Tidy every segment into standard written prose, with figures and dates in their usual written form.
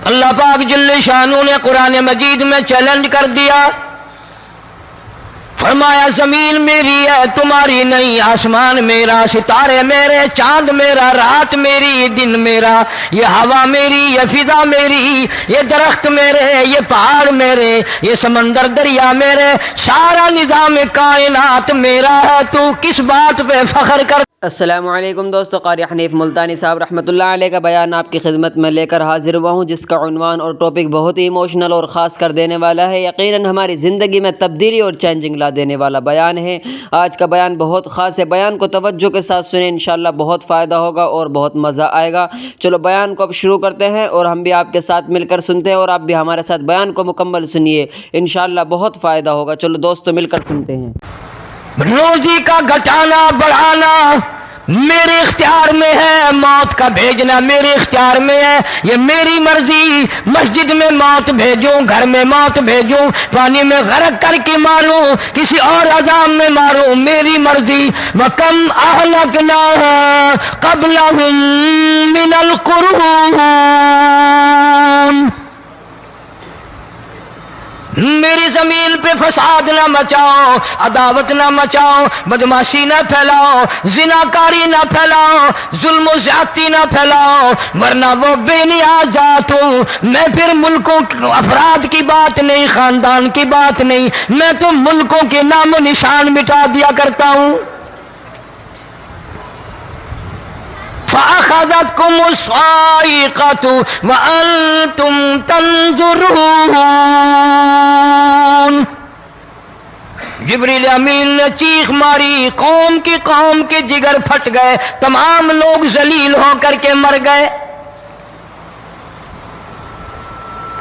اللہ پاک جل شانہ نے قرآن مجید میں چیلنج کر دیا، فرمایا زمین میری ہے تمہاری نہیں، آسمان میرا، ستارے میرے، چاند میرا، رات میری، دن میرا، یہ ہوا میری، یہ فضا میری، یہ درخت میرے، یہ پہاڑ میرے، یہ سمندر دریا میرے، سارا نظام کائنات میرا ہے، تو کس بات پہ فخر کر؟ السلام علیکم دوستو، قاری حنیف ملتانی صاحب رحمۃ اللہ علیہ کا بیان آپ کی خدمت میں لے کر حاضر ہوا ہوں، جس کا عنوان اور ٹاپک بہت ہی ایموشنل اور خاص کر دینے والا ہے، یقیناً ہماری زندگی میں تبدیلی اور چینجنگ لا دینے والا بیان ہے۔ آج کا بیان بہت خاص ہے، بیان کو توجہ کے ساتھ سنیں، انشاءاللہ بہت فائدہ ہوگا اور بہت مزہ آئے گا۔ چلو بیان کو اب شروع کرتے ہیں اور ہم بھی آپ کے ساتھ مل کر سنتے ہیں، اور آپ بھی ہمارے ساتھ بیان کو مکمل سنیے، انشاءاللہ بہت فائدہ ہوگا۔ چلو دوستو مل کر سنتے ہیں۔ روزی کا گھٹانا بڑھانا میرے اختیار میں ہے، موت کا بھیجنا میرے اختیار میں ہے، یہ میری مرضی۔ مسجد میں موت بھیجوں، گھر میں موت بھیجوں، پانی میں غرق کر کے ماروں، کسی اور عذاب میں ماروں، میری مرضی۔ وَكَمْ أَهْلَكْنَا قَبْلَهُم مِّنَ الْقُرُونِ، میری زمین پہ فساد نہ مچاؤ، عداوت نہ مچاؤ، بدماشی نہ پھیلاؤ، زناکاری نہ پھیلاؤ، ظلم و زیادتی نہ پھیلاؤ، ورنہ وہ بے نیاز ذات ہوں۔ میں پھر ملکوں افراد کی بات نہیں، خاندان کی بات نہیں، میں تو ملکوں کے نام و نشان مٹا دیا کرتا ہوں۔ فَأَخَذَتْكُمُ الصَّاعِقَةُ وَأَنْتُمْ تَنظُرُونَ، جبریل امین نے چیخ ماری، قوم کے جگر پھٹ گئے، تمام لوگ ذلیل ہو کر کے مر گئے۔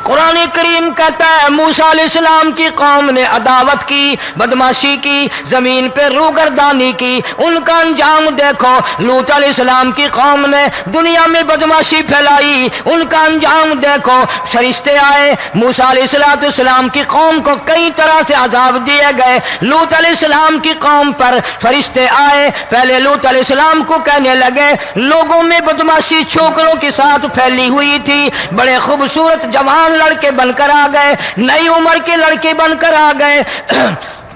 قرآن کریم کہتا ہے موسیٰ علیہ السلام کی قوم نے عداوت کی، بدماشی کی، زمین پہ روگردانی کی، ان کا انجام دیکھو۔ لوط علیہ السلام کی قوم نے دنیا میں بدماشی پھیلائی، ان کا انجام دیکھو۔ فرشتے آئے، موسیٰ علیہ السلام کی قوم کو کئی طرح سے عذاب دیے گئے۔ لوط علیہ السلام کی قوم پر فرشتے آئے، پہلے لوط علیہ السلام کو کہنے لگے، لوگوں میں بدماشی چھوکروں کے ساتھ پھیلی ہوئی تھی، بڑے خوبصورت جوان لڑکے بن کر آ گئے، نئی عمر کے لڑکے بن کر آ گئے۔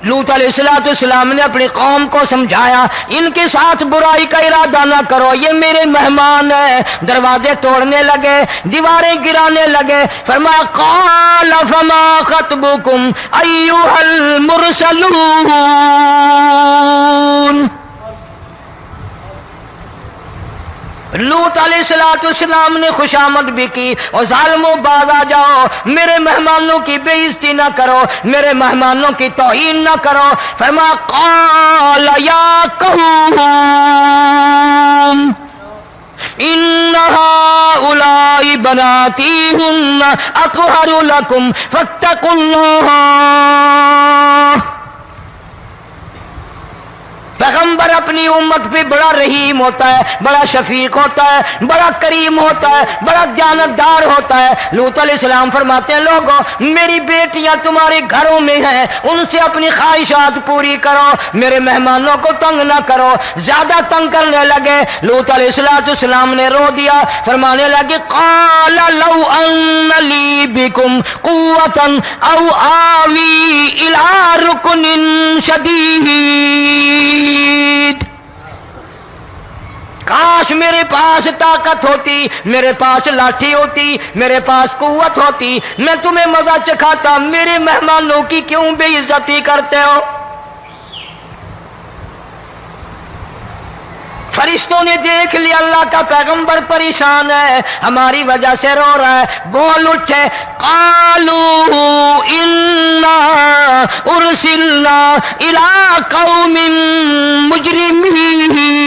لوط علیہ السلام نے اپنی قوم کو سمجھایا، ان کے ساتھ برائی کا ارادہ نہ کرو، یہ میرے مہمان ہیں۔ دروازے توڑنے لگے، دیواریں گرانے لگے، فرمایا قال فما خطبکم ایھا المرسلون، لوط علیہ السلام نے خوشامد بھی کی، اور ظالموں باز آ جاؤ، میرے مہمانوں کی بے عزتی نہ کرو، میرے مہمانوں کی توہین نہ کرو۔ فرمایا قال یا قوم ان هؤلاء بناتی ہن اطہر لکم فاتقوا اللہ۔ پیغمبر اپنی امت پہ بڑا رحیم ہوتا ہے، بڑا شفیق ہوتا ہے، بڑا کریم ہوتا ہے، بڑا دیانتدار ہوتا ہے۔ لوط علیہ السلام فرماتے ہیں لوگوں میری بیٹیاں تمہارے گھروں میں ہیں، ان سے اپنی خواہشات پوری کرو، میرے مہمانوں کو تنگ نہ کرو۔ زیادہ تنگ کرنے لگے، لوط علیہ السلام نے رو دیا، فرمانے لگے قال لو ان لی بکم قوة او آوی الی رکن شدید، کاش میرے پاس طاقت ہوتی، میرے پاس لاٹھی ہوتی، میرے پاس قوت ہوتی، میں تمہیں مزہ چکھاتا، میرے مہمانوں کی کیوں بے عزتی کرتے ہو؟ فرشتوں نے دیکھ لیا اللہ کا پیغمبر پریشان ہے، ہماری وجہ سے رو رہا ہے، بول اٹھے قالوا انا ارسلنا الی قوم مجرمین۔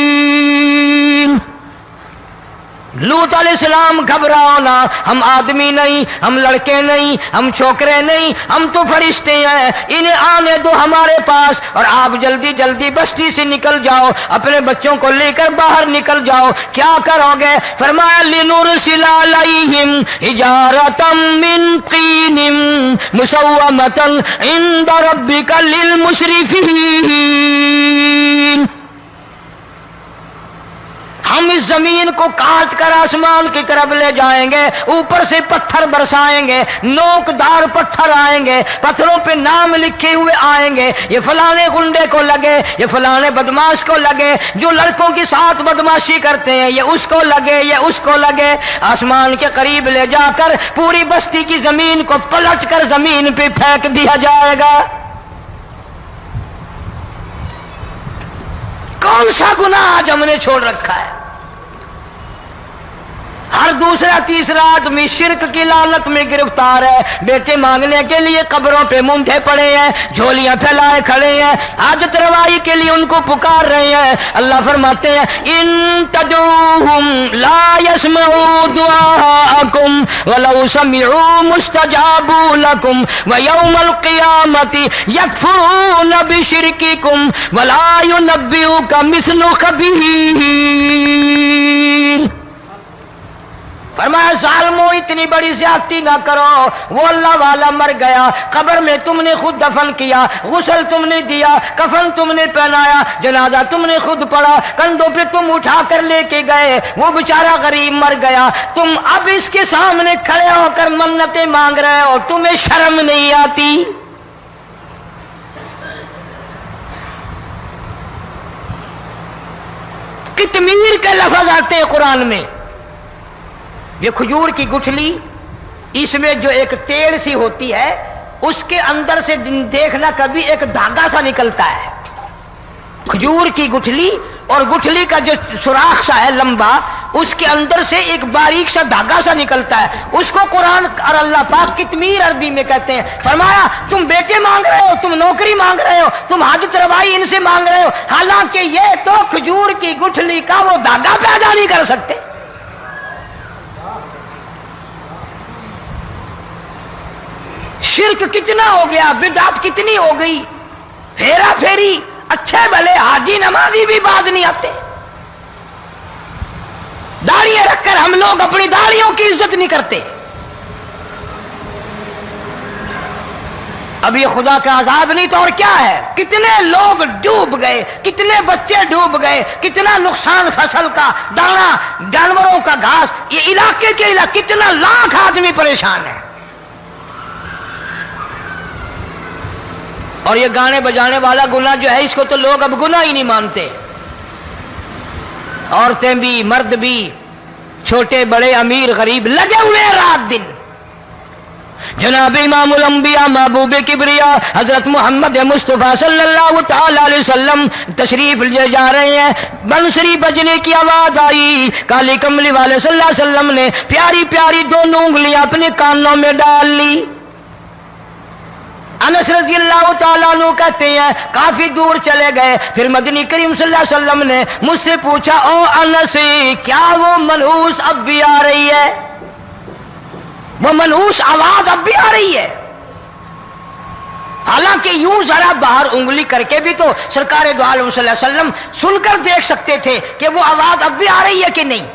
لوط علیہ السلام گھبراؤ نہ، ہم آدمی نہیں، ہم لڑکے نہیں، ہم چھوکرے نہیں، ہم تو فرشتے ہیں، انہیں آنے دو ہمارے پاس، اور آپ جلدی جلدی بستی سے نکل جاؤ، اپنے بچوں کو لے کر باہر نکل جاؤ۔ کیا کرو گے؟ فرمایا لنرسل علیہم حجارۃ من طین مسومۃ عند ربک للمسرفین۔ ہم اس زمین کو کاٹ کر آسمان کی طرف لے جائیں گے، اوپر سے پتھر برسائیں گے، نوکدار پتھر آئیں گے، پتھروں پہ نام لکھے ہوئے آئیں گے، یہ فلانے گنڈے کو لگے، یہ فلانے بدماش کو لگے، جو لڑکوں کے ساتھ بدماشی کرتے ہیں یہ اس کو لگے، یہ اس کو لگے۔ آسمان کے قریب لے جا کر پوری بستی کی زمین کو پلٹ کر زمین پہ پھینک دیا جائے گا۔ کون سا گناہ آج ہم نے چھوڑ رکھا ہے؟ ہر دوسرا تیسرا آدمی شرک کی لعنت میں گرفتار ہے، بیٹے مانگنے کے لیے قبروں پہ مونڈے پڑے ہیں، جھولیاں پھیلائے کھڑے ہیں، حاجت روائی کے لیے ان کو پکار رہے ہیں۔ اللہ فرماتے ہیں ان تدعوہم لا يسمعوا دعاءکم ولو سمعوا مستجابوا لکم ویوم القیامت یکفرون بشرککم ولا ینبئک مثل خبیر۔ فرمایا ظالمو اتنی بڑی زیادتی نہ کرو، وہ اللہ والا مر گیا، قبر میں تم نے خود دفن کیا، غسل تم نے دیا، کفن تم نے پہنایا، جنازہ تم نے خود پڑھا، کندھوں پہ تم اٹھا کر لے کے گئے، وہ بیچارہ غریب مر گیا، تم اب اس کے سامنے کھڑے ہو کر منتیں مانگ رہے ہو، تمہیں شرم نہیں آتی؟ قطمیر کے لفظ آتے ہیں قرآن میں۔ یہ کھجور کی گٹھلی، اس میں جو ایک تیل سی ہوتی ہے، اس کے اندر سے دیکھنا کبھی ایک دھاگا سا نکلتا ہے۔ کھجور کی گٹھلی اور گٹھلی کا جو سوراخ سا ہے لمبا، اس کے اندر سے ایک باریک سا دھاگا سا نکلتا ہے، اس کو قرآن اور اللہ پاک قطمیر عربی میں کہتے ہیں۔ فرمایا تم بیٹے مانگ رہے ہو، تم نوکری مانگ رہے ہو، تم حاجت روائی ان سے مانگ رہے ہو، حالانکہ یہ تو کھجور کی گٹھلی کا وہ دھاگا پیدا نہیں کر سکتے۔ شرک کتنا ہو گیا، بدعت کتنی ہو گئی، ہیرا پھیری، اچھے بھلے حاجی نمازی بھی بعد نہیں آتے۔ داڑیاں رکھ کر ہم لوگ اپنی داڑیوں کی عزت نہیں کرتے۔ اب یہ خدا کا عذاب نہیں تو اور کیا ہے؟ کتنے لوگ ڈوب گئے، کتنے بچے ڈوب گئے، کتنا نقصان فصل کا، دانا، جانوروں کا گھاس، یہ علاقے کے علاقے کتنا لاکھ آدمی پریشان ہے۔ اور یہ گانے بجانے والا گناہ جو ہے، اس کو تو لوگ اب گناہ ہی نہیں مانتے۔ عورتیں بھی، مرد بھی، چھوٹے بڑے، امیر غریب لگے ہوئے رات دن۔ جناب امام الانبیاء محبوب کبریا حضرت محمد مصطفیٰ صلی اللہ تعالی علیہ وسلم تشریف لے جا رہے ہیں، بنسری بجنے کی آواز آئی، کالی کملی والے صلی اللہ علیہ وسلم نے پیاری پیاری دونوں انگلیاں اپنے کانوں میں ڈال لی۔ انس رضی اللہ تعالیٰ عنہ کہتے ہیں کافی دور چلے گئے، پھر مدنی کریم صلی اللہ علیہ وسلم نے مجھ سے پوچھا او انس، کیا وہ منحوس اب بھی آ رہی ہے؟ وہ منحوس آواز اب بھی آ رہی ہے؟ حالانکہ یوں ذرا باہر انگلی کر کے بھی تو سرکار دو عالم صلی اللہ علیہ وسلم سن کر دیکھ سکتے تھے کہ وہ آواز اب بھی آ رہی ہے کہ نہیں۔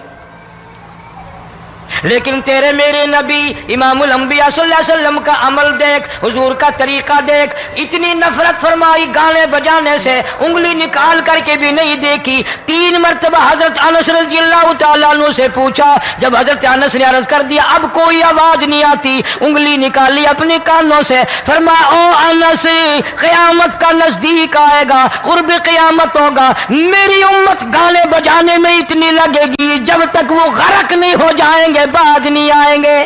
لیکن تیرے میرے نبی امام الانبیاء صلی اللہ علیہ وسلم کا عمل دیکھ، حضور کا طریقہ دیکھ، اتنی نفرت فرمائی گانے بجانے سے، انگلی نکال کر کے بھی نہیں دیکھی۔ 3 مرتبہ حضرت انس رضی اللہ تعالیٰ عنہ سے پوچھا، جب حضرت انس نے عرض کر دیا اب کوئی آواز نہیں آتی، انگلی نکالی اپنے کانوں سے، فرمایا او انس، قیامت کا نزدیک آئے گا، قرب قیامت ہوگا، میری امت گانے بجانے میں اتنی لگے گی جب تک وہ غرق نہیں ہو جائیں گے بعد نہیں آئیں گے۔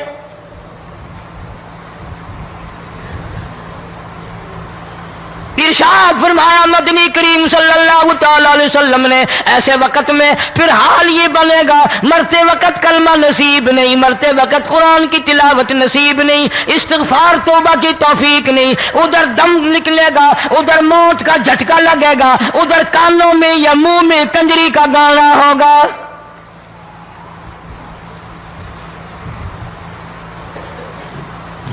ارشاد فرمایا مدنی کریم صلی اللہ تعالی علیہ وسلم نے ایسے وقت میں پھر حال یہ بنے گا، مرتے وقت کلمہ نصیب نہیں، مرتے وقت قرآن کی تلاوت نصیب نہیں، استغفار توبہ کی توفیق نہیں، ادھر دم نکلے گا، ادھر موت کا جھٹکا لگے گا، ادھر کانوں میں یا منہ میں کنجری کا گانا ہوگا۔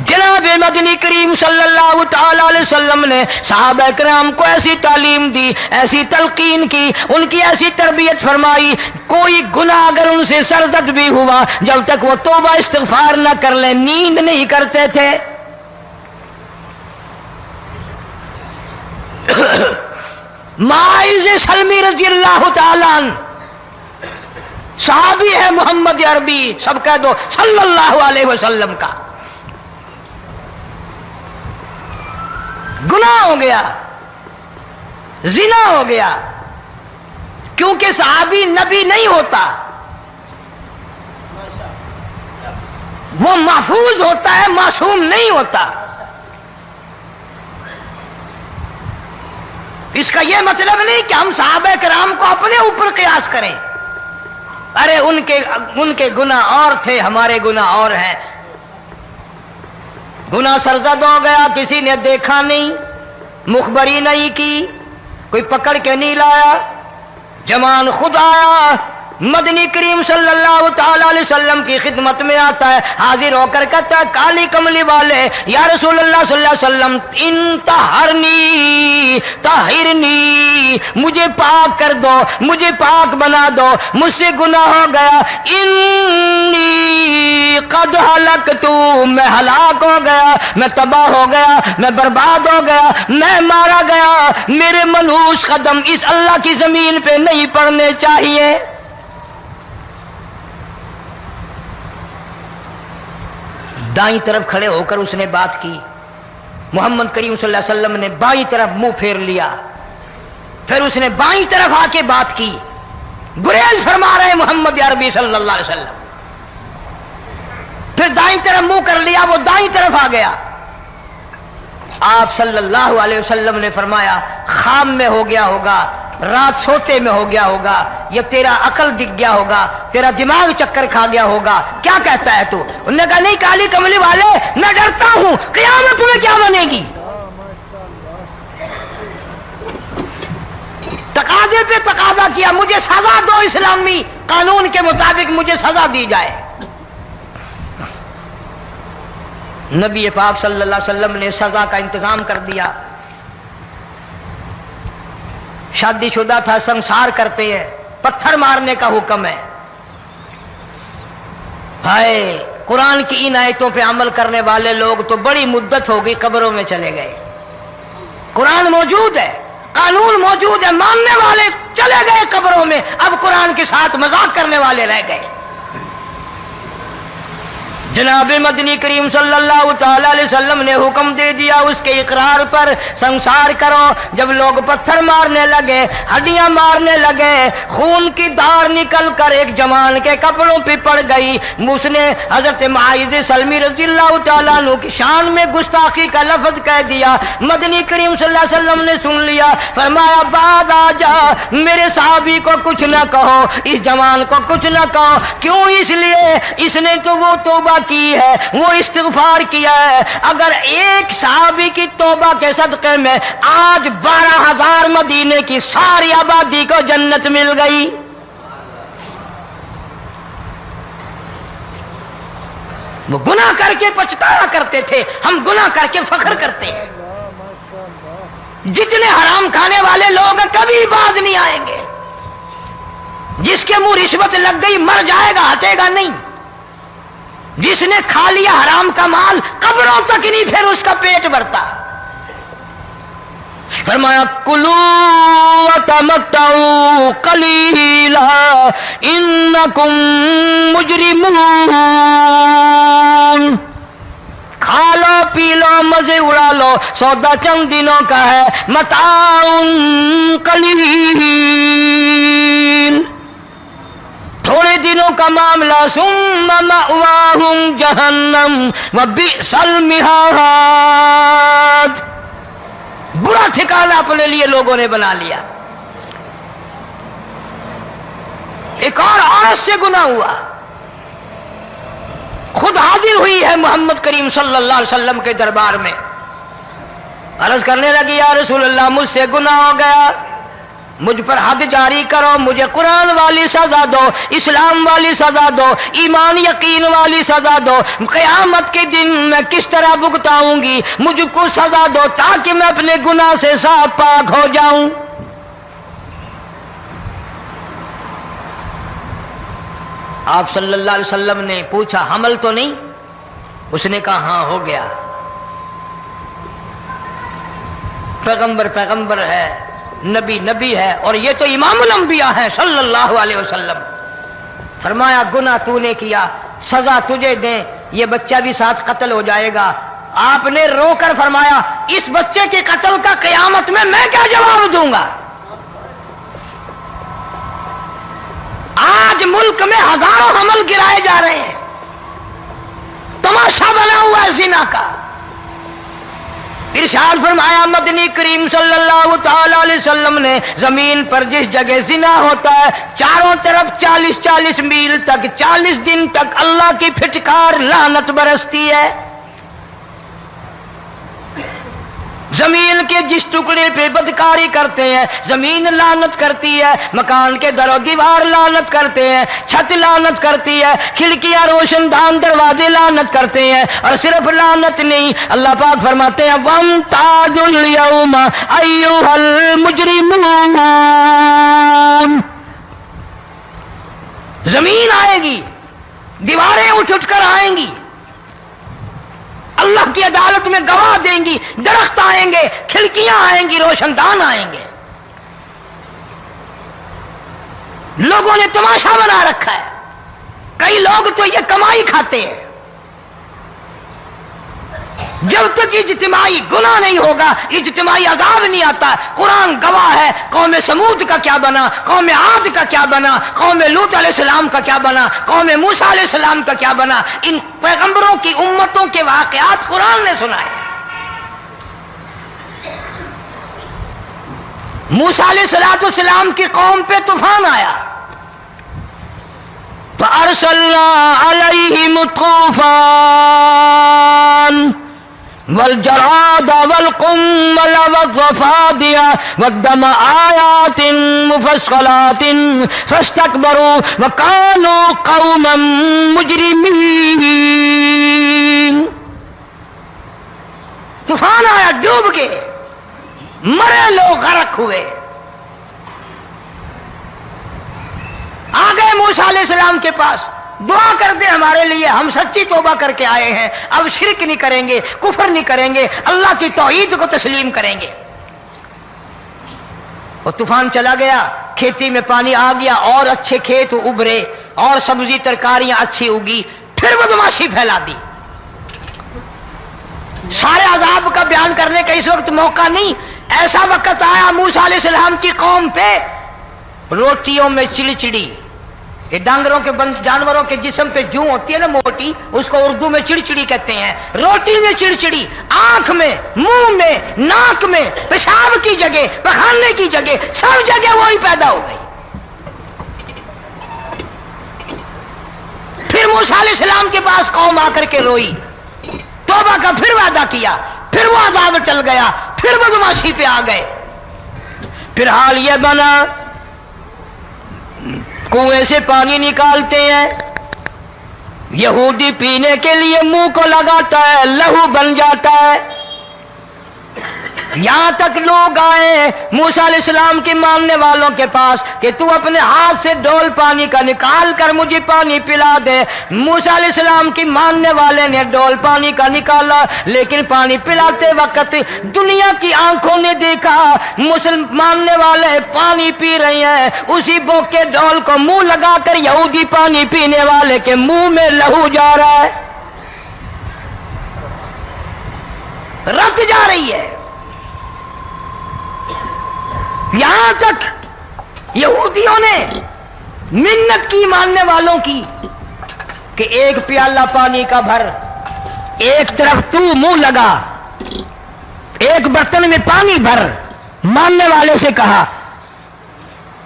جناب مدنی کریم صلی اللہ تعالی علیہ وسلم نے صحابہ کرام کو ایسی تعلیم دی، ایسی تلقین کی، ان کی ایسی تربیت فرمائی، کوئی گناہ اگر ان سے سرزد بھی ہوا جب تک وہ توبہ استغفار نہ کر لیں نیند نہیں کرتے تھے۔ معاذ سلمی رضی اللہ تعالی عنہ صحابی ہے محمد عربی، سب کہہ دو صلی اللہ علیہ وسلم کا، گناہ ہو گیا، زنا ہو گیا، کیونکہ صحابی نبی نہیں ہوتا، وہ محفوظ ہوتا ہے، معصوم نہیں ہوتا۔ اس کا یہ مطلب نہیں کہ ہم صحابہ کرام کو اپنے اوپر قیاس کریں، ارے ان کے گناہ اور تھے، ہمارے گناہ اور ہیں۔ گناہ سرزد ہو گیا، کسی نے دیکھا نہیں، مخبری نہیں کی، کوئی پکڑ کے نہیں لایا، جمان خود آیا، مدنی کریم صلی اللہ تعالی علیہ وسلم کی خدمت میں آتا ہے، حاضر ہو کر کہتا ہے کالی کملی والے یا رسول اللہ صلی اللہ علیہ وسلم انطہرنی طہرنی، مجھے پاک کر دو، مجھے پاک بنا دو، مجھ سے گناہ ہو گیا، انی قد ہلکت، میں ہلاک ہو گیا، میں تباہ ہو گیا، میں برباد ہو گیا، میں مارا گیا، میرے منحوس قدم اس اللہ کی زمین پہ نہیں پڑنے چاہیے۔ دائیں طرف کھڑے ہو کر اس نے بات کی، محمد کریم صلی اللہ علیہ وسلم نے بائیں طرف منہ پھیر لیا، پھر اس نے بائیں طرف آ کے بات کی، گریز فرما رہے محمد عربی صلی اللہ علیہ وسلم، پھر دائیں طرف منہ کر لیا، وہ دائیں طرف آ گیا۔ آپ صلی اللہ علیہ وسلم نے فرمایا خواب میں ہو گیا ہوگا، رات سوتے میں ہو گیا ہوگا، یا تیرا عقل دکھ گیا ہوگا، تیرا دماغ چکر کھا گیا ہوگا، کیا کہتا ہے تو؟ انہوں نے کہا نہیں کالی کملی والے، میں ڈرتا ہوں قیامت میں کیا بنے گی، تقاضے پہ تقاضا کیا، مجھے سزا دو، اسلامی قانون کے مطابق مجھے سزا دی جائے۔ نبی پاک صلی اللہ علیہ وسلم نے سزا کا انتظام کر دیا۔ شادی شدہ تھا، سنسار کرتے ہیں، پتھر مارنے کا حکم ہے۔ ہائے، قرآن کی ان آیتوں پہ عمل کرنے والے لوگ تو بڑی مدت ہو گئی قبروں میں چلے گئے۔ قرآن موجود ہے، قانون موجود ہے، ماننے والے چلے گئے قبروں میں، اب قرآن کے ساتھ مذاق کرنے والے رہ گئے۔ جناب مدنی کریم صلی اللہ تعالی علیہ وسلم نے حکم دے دیا اس کے اقرار پر سنسار کرو۔ جب لوگ پتھر مارنے لگے، ہڈیاں مارنے لگے، خون کی دھار نکل کر ایک جوان کے کپڑوں پہ پڑ گئی، اس نے حضرت معاذ سلمی رضی اللہ تعالیٰ عنہ کی شان میں گستاخی کا لفظ کہہ دیا۔ مدنی کریم صلی اللہ علیہ وسلم نے سن لیا، فرمایا بعد آ جا، میرے صحابی کو کچھ نہ کہو، اس جوان کو کچھ نہ کہو۔ کیوں؟ اس لیے اس نے تو وہ توبہ کی ہے، وہ استغفار کیا ہے۔ اگر ایک صحابی کی توبہ کے صدقے میں آج 12,000 مدینے کی ساری آبادی کو جنت مل گئی۔ وہ گناہ کر کے پچھتایا کرتے تھے، ہم گناہ کر کے فخر کرتے ہیں۔ جتنے حرام کھانے والے لوگ کبھی باز نہیں آئیں گے۔ جس کے منہ رشوت لگ گئی مر جائے گا، ہٹے گا نہیں۔ جس نے کھا لیا حرام کا مال قبروں تک نہیں پھر اس کا پیٹ بھرتا۔ فرمایا کلو وتمتعوا قلیلا انکم مجرمون، کھا لو پی لو مزے اڑا لو، سودا چند دنوں کا ہے، متاع قلیل، تھوڑے دنوں کا معاملہ، ثم مأواہم جہنم وبئس المہاد، برا ٹھکانہ اپنے لیے لوگوں نے بنا لیا۔ ایک اور عورت سے گناہ ہوا، خود حاضر ہوئی ہے محمد کریم صلی اللہ علیہ وسلم کے دربار میں، عرض کرنے لگی یا رسول اللہ مجھ سے گناہ ہو گیا، مجھ پر حد جاری کرو، مجھے قرآن والی سزا دو، اسلام والی سزا دو، ایمان یقین والی سزا دو، قیامت کے دن میں کس طرح بھگتاؤں گی، مجھ کو سزا دو تاکہ میں اپنے گناہ سے صاف پاک ہو جاؤں۔ آپ صلی اللہ علیہ وسلم نے پوچھا حمل تو نہیں؟ اس نے کہا ہاں ہو گیا۔ پیغمبر ہے، نبی ہے، اور یہ تو امام الانبیاء ہے صلی اللہ علیہ وسلم۔ فرمایا گناہ تو نے کیا، سزا تجھے دیں، یہ بچہ بھی ساتھ قتل ہو جائے گا۔ آپ نے رو کر فرمایا اس بچے کے قتل کا قیامت میں کیا جواب دوں گا؟ آج ملک میں ہزاروں حمل گرائے جا رہے ہیں، تماشا بنا ہوا ہے زنا کا۔ ارشاد فرمایا مدنی کریم صلی اللہ تعالی علیہ وسلم نے زمین پر جس جگہ زنا ہوتا ہے چاروں طرف 40 میل تک 40 دن تک اللہ کی پھٹکار لعنت برستی ہے۔ زمین کے جس ٹکڑے پہ بدکاری کرتے ہیں زمین لعنت کرتی ہے، مکان کے در و دیوار لعنت کرتے ہیں، چھت لعنت کرتی ہے، کھڑکیاں روشن دان دروازے لعنت کرتے ہیں، اور صرف لعنت نہیں، اللہ پاک فرماتے ہیں وَامْتَازُوا الْيَوْمَ أَيُّهَا الْمُجْرِمُونَ۔ زمین آئے گی، دیواریں اٹھ کر آئیں گی، اللہ کی عدالت میں گواہ دیں گی، درخت آئیں گے، کھڑکیاں آئیں گی، روشن دان آئیں گے۔ لوگوں نے تماشا بنا رکھا ہے، کئی لوگ تو یہ کمائی کھاتے ہیں۔ جب تک اجتماعی گناہ نہیں ہوگا اجتماعی عذاب نہیں آتا۔ قرآن گواہ ہے، قوم سمود کا کیا بنا، قوم عاد کا کیا بنا، قوم لوط علیہ السلام کا کیا بنا، قوم موسیٰ علیہ السلام کا کیا بنا۔ ان پیغمبروں کی امتوں کے واقعات قرآن نے سنائے۔ موسیٰ علیہ السلام کی قوم پہ طوفان آیا، فَأَرْسَلْنَا عَلَيْهِمُ الطُّوفَانَ والجراد والقمل والضفادع والدم آيات مفصلات فاستكبروا وكانوا قوما مجرمين۔ طوفان آیا، ڈوب گئے، مرے لوگ، غرق ہوئے۔ آ گئے موسیٰ علیہ السلام کے پاس، دعا کر دے ہمارے لیے، ہم سچی توبہ کر کے آئے ہیں، اب شرک نہیں کریں گے، کفر نہیں کریں گے، اللہ کی توحید کو تسلیم کریں گے۔ وہ طوفان چلا گیا، کھیتی میں پانی آ گیا، اور اچھے کھیت ابھرے، اور سبزی ترکاریاں اچھی اگی، پھر بدماشی پھیلا دی۔ سارے عذاب کا بیان کرنے کا اس وقت موقع نہیں، ایسا وقت آیا موسیٰ علیہ السلام کی قوم پہ روٹیوں میں چڑچڑی، یہ ڈانگروں کے جانوروں کے جسم پہ جوں ہوتی ہے نا موٹی، اس کو اردو میں چڑچڑی کہتے ہیں۔ روٹی میں چڑچڑی، آنکھ میں، منہ میں، ناک میں، پیشاب کی جگہ، پخانے کی جگہ، سب جگہ وہی پیدا ہو گئی۔ پھر موسیٰ علیہ السلام کے پاس قوم آ کر کے روئی، توبہ کا پھر وعدہ کیا، پھر وہ عذاب ٹل گیا، پھر بدماشی پہ آ گئے۔ پھر حال یہ بنا کنویں سے پانی نکالتے ہیں، یہودی پینے کے لیے منہ کو لگاتا ہے، لہو بن جاتا ہے۔ یہاں تک لوگ آئے موسیٰ علیہ السلام کے ماننے والوں کے پاس کہ تو اپنے ہاتھ سے ڈول پانی کا نکال کر مجھے پانی پلا دے۔ موسیٰ علیہ السلام کی ماننے والے نے ڈول پانی کا نکالا، لیکن پانی پلاتے وقت دنیا کی آنکھوں نے دیکھا مسلم ماننے والے پانی پی رہے ہیں، اسی بوک کے ڈول کو منہ لگا کر یہودی پانی پینے والے کے منہ میں لہو جا رہا ہے، رت جا رہی ہے۔ یہاں تک یہودیوں نے منت کی ماننے والوں کی کہ ایک پیالہ پانی کا بھر، ایک طرف تو منہ لگا، ایک برتن میں پانی بھر، ماننے والے سے کہا،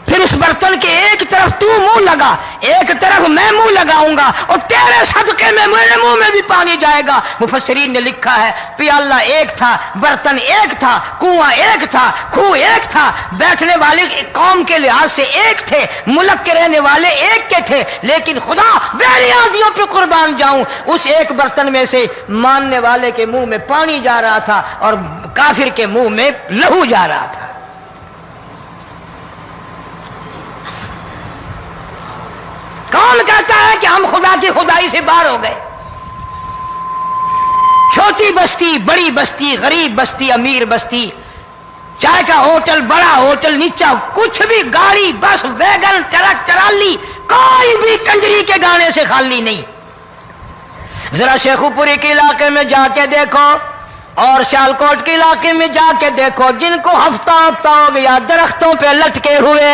پھر اس برتن کے ایک طرف تو منہ لگا، ایک طرف میں منہ لگاؤں گا، اور تیرے صدقے میں میرے منہ میں بھی پانی جائے گا۔ مفسرین نے لکھا ہے پیالہ ایک تھا، برتن ایک تھا، کنواں ایک تھا، کھو ایک تھا، بیٹھنے والے قوم کے لحاظ سے ایک تھے، ملک کے رہنے والے ایک کے تھے، لیکن خدا بے نیازیوں پہ قربان جاؤں، اس ایک برتن میں سے ماننے والے کے منہ میں پانی جا رہا تھا اور کافر کے منہ میں لہو جا رہا تھا۔ کون کہتا ہے کہ ہم خدا کی خدائی سے باہر ہو گئے؟ چھوٹی بستی، بڑی بستی، غریب بستی، امیر بستی، چائے کا ہوٹل، بڑا ہوٹل، نیچا کچھ بھی، گاڑی، بس، ویگن، ٹرک، ٹرالی، کوئی بھی کنجری کے گانے سے خالی نہیں. ذرا شیخو پوری کے علاقے میں جا کے دیکھو اور سیالکوٹ کے علاقے میں جا کے دیکھو جن کو ہفتہ ہفتہ ہو گیا درختوں پہ لٹکے ہوئے،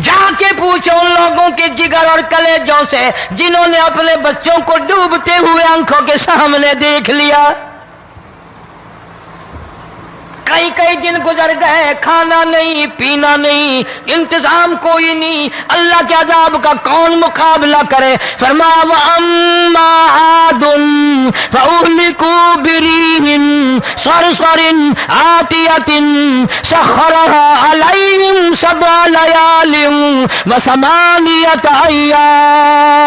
جا کے پوچھو ان لوگوں کے جگر اور کلیجوں سے جنہوں نے اپنے بچوں کو ڈوبتے ہوئے آنکھوں کے سامنے دیکھ لیا. کئی کئی دن گزر گئے، کھانا نہیں، پینا نہیں، انتظام کوئی نہیں، اللہ کے عذاب کا کون مقابلہ کرے؟ فرمایا وَأَمَّا عَادٌ فَأُهْلِكُوا بِرِيحٍ صَرْصَرٍ عَاتِيَةٍ سَخَّرَهَا عَلَيْهِمْ سَبْعَ لَيَالٍ وَثَمَانِيَةَ أَيَّامٍ.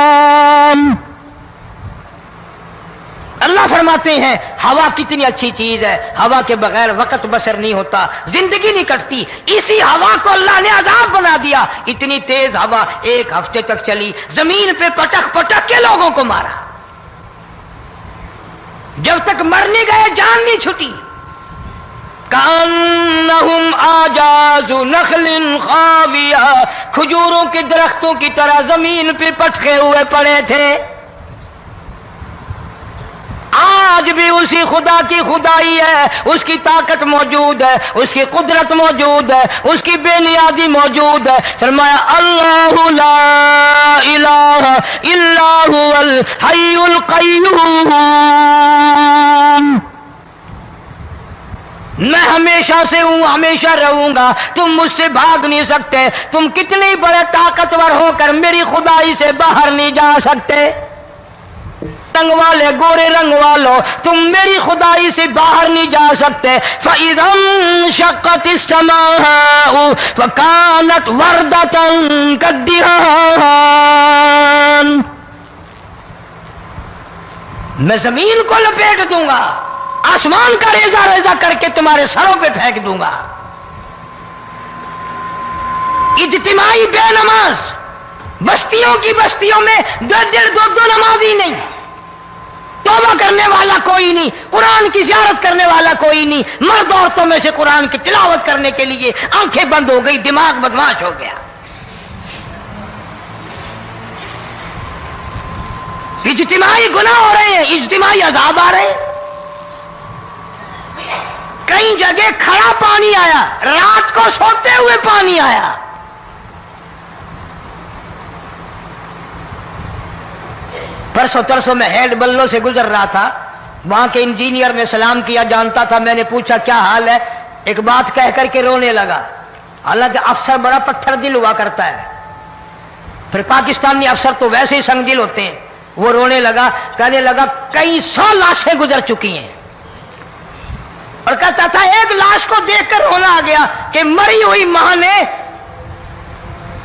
اللہ فرماتے ہیں ہوا کتنی اچھی چیز ہے، ہوا کے بغیر وقت بسر نہیں ہوتا، زندگی نہیں کٹتی. اسی ہوا کو اللہ نے عذاب بنا دیا. اتنی تیز ہوا ایک ہفتے تک چلی، زمین پہ پٹک پٹک کے لوگوں کو مارا، جب تک مر نہیں گئے جان نہیں چھٹی. کأنہم اعجاز نخل خاویہ، کھجوروں کے درختوں کی طرح زمین پہ پٹکے ہوئے پڑے تھے. آج بھی اسی خدا کی خدائی ہے، اس کی طاقت موجود ہے، اس کی قدرت موجود ہے، اس کی بے نیازی موجود ہے. فرمایا اللہ لا الہ الا هو الحی القیوم. میں ہمیشہ سے ہوں، ہمیشہ رہوں گا، تم مجھ سے بھاگ نہیں سکتے. تم کتنے بڑے طاقتور ہو کر میری خدائی سے باہر نہیں جا سکتے. رنگ والے، گورے رنگ والو، تم میری خدائی سے باہر نہیں جا سکتے. فَإِذَا انشَقَّتِ السَّمَاءُ فَكَانَتْ وَرْدَةً كَالدِّهَانِ. میں زمین کو لپیٹ دوں گا، آسمان کا ریزہ ریزہ کر کے تمہارے سروں پہ پھینک دوں گا. اجتماعی بے نماز، بستیوں کی بستیوں میں دو نمازی نہیں، توبہ کرنے والا کوئی نہیں، قرآن کی زیارت کرنے والا کوئی نہیں. مرد عورتوں میں سے قرآن کی تلاوت کرنے کے لیے آنکھیں بند ہو گئی، دماغ بدماش ہو گیا. اجتماعی گناہ ہو رہے ہیں، اجتماعی عذاب آ رہے ہیں. کئی جگہ کھڑا پانی آیا، رات کو سوتے ہوئے پانی آیا. پرسوں ترسوں میں ہیڈ بلوں سے گزر رہا تھا، وہاں کے انجینئر نے سلام کیا، جانتا تھا. میں نے پوچھا کیا حال ہے؟ ایک بات کہہ کر کے رونے لگا. حالانکہ افسر بڑا پتھر دل ہوا کرتا ہے، پھر پاکستانی افسر تو ویسے ہی سنگ دل ہوتے ہیں. وہ رونے لگا، کہنے لگا کئی 100 لاشیں گزر چکی ہیں، اور کہتا تھا ایک لاش کو دیکھ کر رونا آ گیا کہ مری ہوئی ماں نے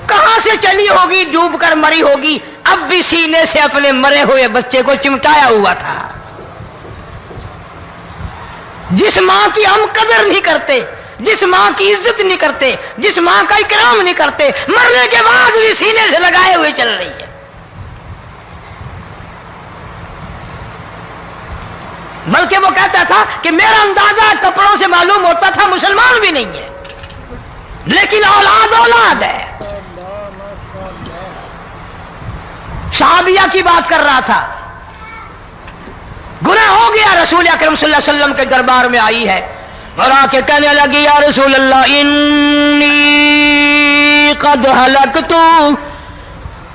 کہاں سے چلی ہوگی، ڈوب کر مری ہوگی، اب بھی سینے سے اپنے مرے ہوئے بچے کو چمٹایا ہوا تھا. جس ماں کی ہم قدر نہیں کرتے، جس ماں کی عزت نہیں کرتے، جس ماں کا اکرام نہیں کرتے، مرنے کے بعد بھی سینے سے لگائے ہوئے چل رہی ہے. بلکہ وہ کہتا تھا کہ میرا اندازہ کپڑوں سے معلوم ہوتا تھا مسلمان بھی نہیں ہے، لیکن اولاد اولاد ہے. صحابیہ کی بات کر رہا تھا، گناہ ہو گیا، رسول اکرم صلی اللہ علیہ وسلم کے دربار میں آئی ہے اور آ کے کہنے لگی یا رسول اللہ انی قد ہلکت،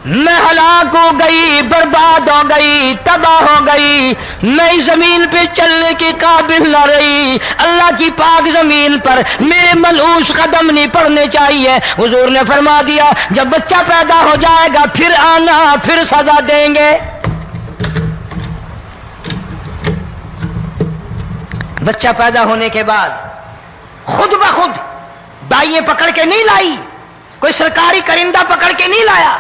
میں ہلاک ہو گئی، برباد ہو گئی، تباہ ہو گئی، میں اس زمین پہ چلنے کے قابل نہ رہی. اللہ کی پاک زمین پر میرے ملعوس قدم نہیں پڑنے چاہیے. حضور نے فرما دیا جب بچہ پیدا ہو جائے گا پھر آنا، پھر سزا دیں گے. بچہ پیدا ہونے کے بعد خود بخود دائیں پکڑ کے نہیں لائی، کوئی سرکاری کرندہ پکڑ کے نہیں لایا.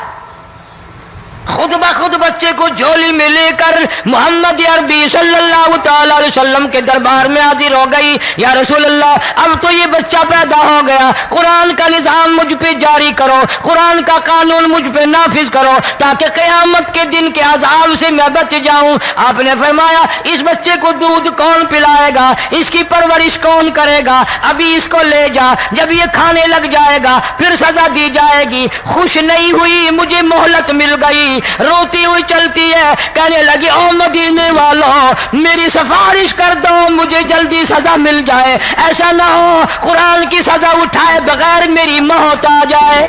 خود بخود بچے کو جھولی میں لے کر محمد عربی صلی اللہ تعالی علیہ وسلم کے دربار میں حاضر ہو گئی. یا رسول اللہ، اب تو یہ بچہ پیدا ہو گیا، قرآن کا نظام مجھ پہ جاری کرو، قرآن کا قانون مجھ پہ نافذ کرو تاکہ قیامت کے دن کے عذاب سے میں بچ جاؤں. آپ نے فرمایا اس بچے کو دودھ کون پلائے گا، اس کی پرورش کون کرے گا، ابھی اس کو لے جا، جب یہ کھانے لگ جائے گا پھر سزا دی جائے گی. خوش نہیں ہوئی، مجھے مہلت مل گئی، روتی ہوئی چلتی ہے، کہنے لگی او مدینے والوں میری سفارش کر دو، مجھے جلدی سزا مل جائے، ایسا نہ ہو قرآن کی سزا اٹھائے بغیر میری موت آ جائے.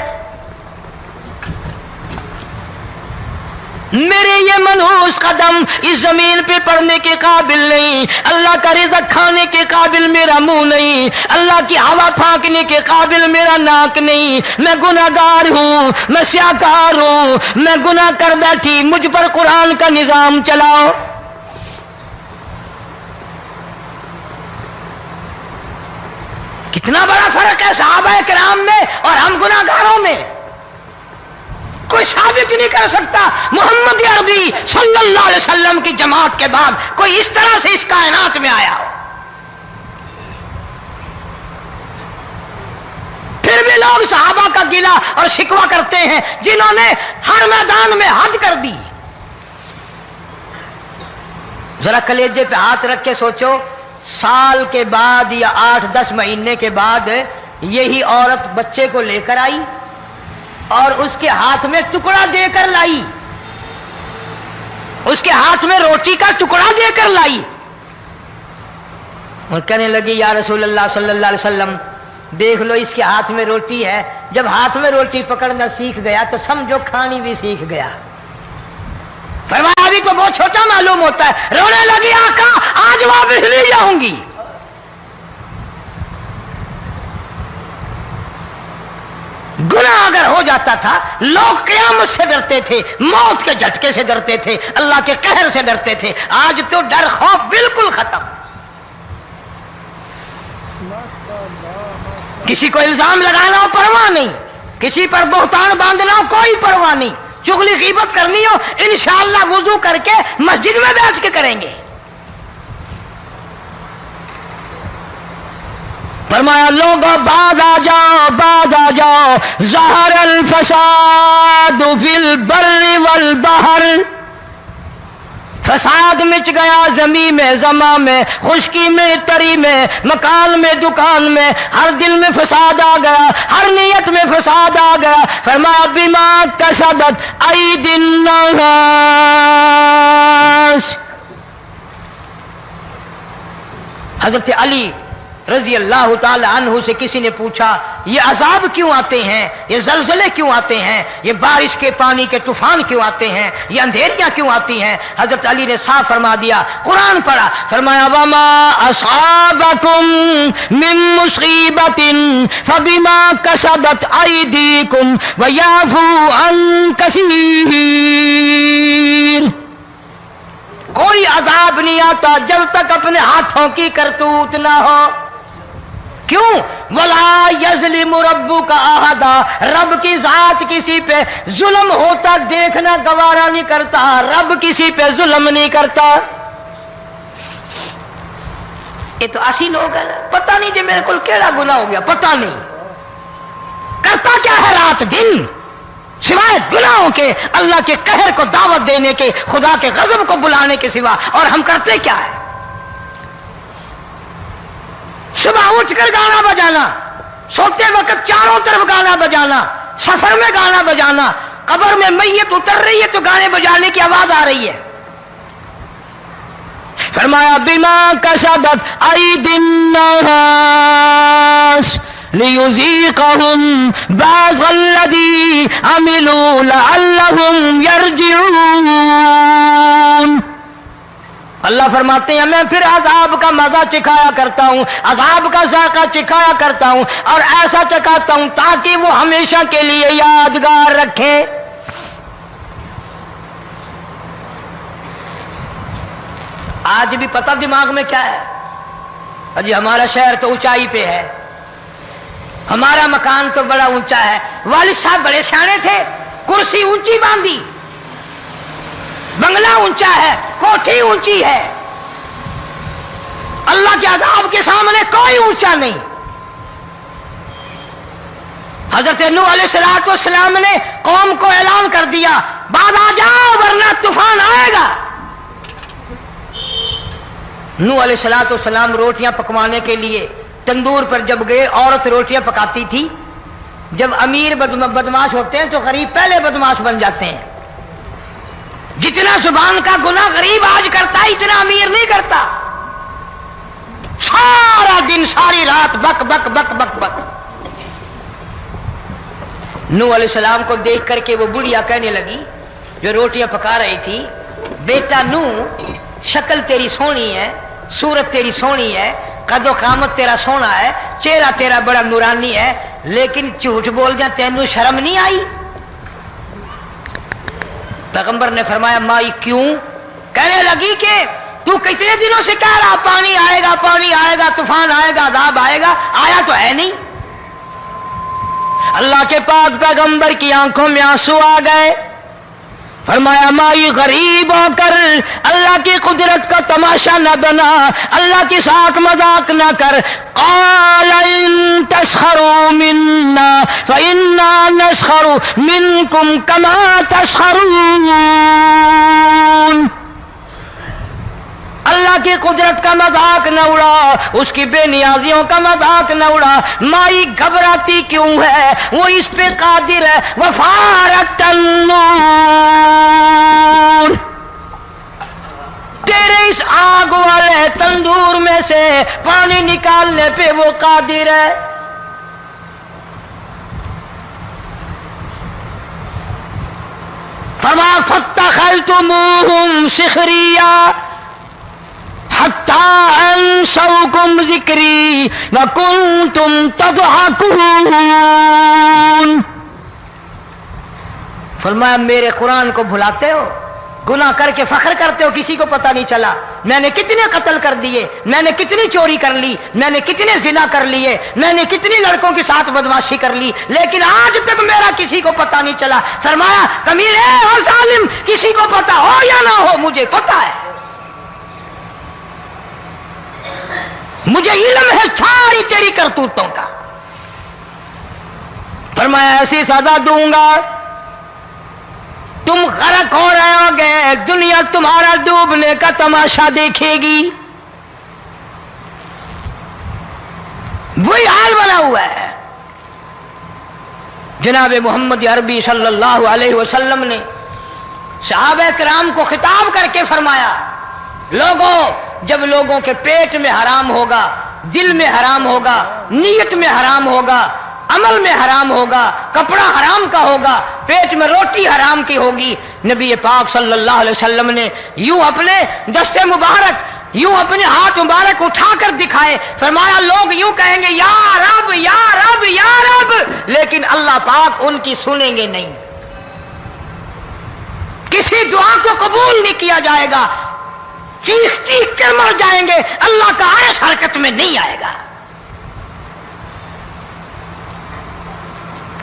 میرے یہ منحوس قدم اس زمین پہ پڑنے کے قابل نہیں، اللہ کا رزق کھانے کے قابل میرا منہ نہیں، اللہ کی ہوا پھانکنے کے قابل میرا ناک نہیں، میں گناہگار ہوں، میں سیاکار ہوں، میں گناہ کر بیٹھی، مجھ پر قرآن کا نظام چلاؤ. کتنا بڑا فرق ہے صحابہ کرام میں اور ہم گناہگاروں میں. کوئی ثابت نہیں کر سکتا محمد عربی صلی اللہ علیہ وسلم کی جماعت کے بعد کوئی اس طرح سے اس کائنات میں آیا ہو. پھر بھی لوگ صحابہ کا گلہ اور شکوہ کرتے ہیں جنہوں نے ہر میدان میں حج کر دی. ذرا کلیجے پہ ہاتھ رکھ کے سوچو، سال کے بعد یا 8-10 مہینے کے بعد یہی عورت بچے کو لے کر آئی اور اس کے ہاتھ میں ٹکڑا دے کر لائی، اس کے ہاتھ میں روٹی کا ٹکڑا دے کر لائی اور کہنے لگی یا رسول اللہ صلی اللہ علیہ وسلم دیکھ لو اس کے ہاتھ میں روٹی ہے. جب ہاتھ میں روٹی پکڑنا سیکھ گیا تو سمجھو کھانی بھی سیکھ گیا. فرمایا ابھی تو بہت چھوٹا معلوم ہوتا ہے. رونے لگی آقا آج واپس لے جاؤں گی. گناہ اگر ہو جاتا تھا لوگ قیامت سے ڈرتے تھے، موت کے جھٹکے سے ڈرتے تھے، اللہ کے قہر سے ڈرتے تھے. آج تو ڈر خوف بالکل ختم. کسی کو الزام لگانا ہو پرواہ نہیں، کسی پر بہتان باندھنا ہو کوئی پرواہ نہیں، چغلی غیبت کرنی ہو انشاءاللہ وضو کر کے مسجد میں بیٹھ کے کریں گے. فرمایا لوگوں بعد آ جاؤ ظہر الفساد فی البر والبحر. فساد مچ گیا زمین میں، زماں میں، خشکی میں، تری میں، مکان میں، دکان میں، ہر دل میں فساد آ گیا، ہر نیت میں فساد آ گیا. فرمایا بما کسبت ایدی الناس. حضرت علی رضی اللہ تعالی عنہ سے کسی نے پوچھا یہ عذاب کیوں آتے ہیں، یہ زلزلے کیوں آتے ہیں، یہ بارش کے پانی کے طوفان کیوں آتے ہیں، یہ اندھیریاں کیوں آتی ہیں؟ حضرت علی نے صاف فرما دیا، قرآن پڑھا، فرمایا وما اصابکم من مصیبت فبما کسبت ایدیکم ویعفو عن کثیر. کوئی عذاب نہیں آتا جب تک اپنے ہاتھوں کی کرتوت نہ ہو. کیوں؟ ولا یظلم ربک احدا. رب کی ذات کسی پہ ظلم ہوتا دیکھنا گوارا نہیں کرتا، رب کسی پہ ظلم نہیں کرتا. یہ تو اسی لوگ ہیں، پتہ نہیں جی میرے کو کیڑا گناہ ہو گیا، پتہ نہیں کرتا کیا ہے رات دن سوائے گناہوں کے، اللہ کے قہر کو دعوت دینے کے، خدا کے غضب کو بلانے کے سوا. اور ہم کرتے کیا ہے؟ صبح اٹھ کر گانا بجانا، سوتے وقت چاروں طرف گانا بجانا، سفر میں گانا بجانا، قبر میں میت اتر رہی ہے تو گانے بجانے کی آواز آ رہی ہے. فرمایا بما کسبت ایدی الناس لیذیقہم بعض الذی عملوا لعلہم یرجعون. اللہ فرماتے ہیں میں پھر عذاب کا مزہ چکھایا کرتا ہوں، عذاب کا ذائقہ چکھایا کرتا ہوں، اور ایسا چکھاتا ہوں تاکہ وہ ہمیشہ کے لیے یادگار رکھے. آج بھی پتہ دماغ میں کیا ہے؟ جی ہمارا شہر تو اونچائی پہ ہے، ہمارا مکان تو بڑا اونچا ہے. والد صاحب بڑے سیانے تھے، کرسی اونچی باندھی، بنگلہ اونچا ہے، کوٹھی اونچی ہے، اللہ کے عذاب کے سامنے کوئی اونچا نہیں۔ حضرت نوح علیہ السلام نے قوم کو اعلان کر دیا، بعد آ جاؤ ورنہ طوفان آئے گا۔ نوح علیہ السلام روٹیاں پکوانے کے لیے تندور پر جب گئے، عورت روٹیاں پکاتی تھی۔ جب امیر بدماش ہوتے ہیں تو غریب پہلے بدماش بن جاتے ہیں۔ جتنا زبان کا گناہ غریب آج کرتا ہے اتنا امیر نہیں کرتا۔ سارا دن ساری رات بک بک بک بک بک۔ نوح علیہ السلام کو دیکھ کر کے وہ بڑھیا کہنے لگی جو روٹیاں پکا رہی تھی، بیٹا نوح، شکل تیری سونی ہے، صورت تیری سونی ہے، قد و قامت تیرا سونا ہے، چہرہ تیرا بڑا نورانی ہے، لیکن جھوٹ بول جا تینوں شرم نہیں آئی؟ پیغمبر نے فرمایا مائی کیوں؟ کہنے لگی کہ تو کتنے دنوں سے کہہ رہا پانی آئے گا، پانی آئے گا، طوفان آئے گا، عذاب آئے گا، آیا تو ہے نہیں۔ اللہ کے پاک پیغمبر کی آنکھوں میں آنسو آ گئے۔ فرمایا مائی غریب ہو کر اللہ کی قدرت کا تماشا نہ بنا، اللہ کے ساتھ مذاق نہ کر۔ قال ان تسخروا منا فإنا نسخر منكم كما تسخرون۔ اللہ کی قدرت کا مذاق نہ اڑا، اس کی بے نیازیوں کا مذاق نہ اڑا۔ مائی گھبراتی کیوں ہے؟ وہ اس پہ قادر ہے۔ وفارت النور، تیرے اس آگ والے تندور میں سے پانی نکالنے پہ وہ قادر ہے۔ فرما فاتخذتموہم سخریا حتی انسوکم ذکری وکنتم تضحکون۔ فرمایا میرے قرآن کو بھلاتے ہو، گناہ کر کے فخر کرتے ہو، کسی کو پتہ نہیں چلا میں نے کتنے قتل کر دیے، میں نے کتنی چوری کر لی، میں نے کتنے زنا کر لیے، میں نے کتنی لڑکوں کے ساتھ بدمعاشی کر لی، لیکن آج تک میرا کسی کو پتہ نہیں چلا۔ فرمایا کمینے اور ظالم، کسی کو پتہ ہو یا نہ ہو مجھے پتہ ہے، مجھے علم ہے ساری تیری کرتوتوں کا۔ فرمایا ایسی سزا دوں گا تم غرق ہو رہے ہو گے، دنیا تمہارا ڈوبنے کا تماشا دیکھے گی۔ وہی حال بنا ہوا ہے۔ جناب محمد عربی صلی اللہ علیہ وسلم نے صحابہ کرام کو خطاب کر کے فرمایا، لوگوں جب لوگوں کے پیٹ میں حرام ہوگا، دل میں حرام ہوگا، نیت میں حرام ہوگا، عمل میں حرام ہوگا، کپڑا حرام کا ہوگا، پیٹ میں روٹی حرام کی ہوگی، نبی پاک صلی اللہ علیہ وسلم نے یوں اپنے دست مبارک، یوں اپنے ہاتھ مبارک اٹھا کر دکھائے، فرمایا لوگ یوں کہیں گے یا رب یا رب یا رب، لیکن اللہ پاک ان کی سنیں گے نہیں، کسی دعا کو قبول نہیں کیا جائے گا، چیخ چیخ کر مر جائیں گے، اللہ کا عرش حرکت میں نہیں آئے گا۔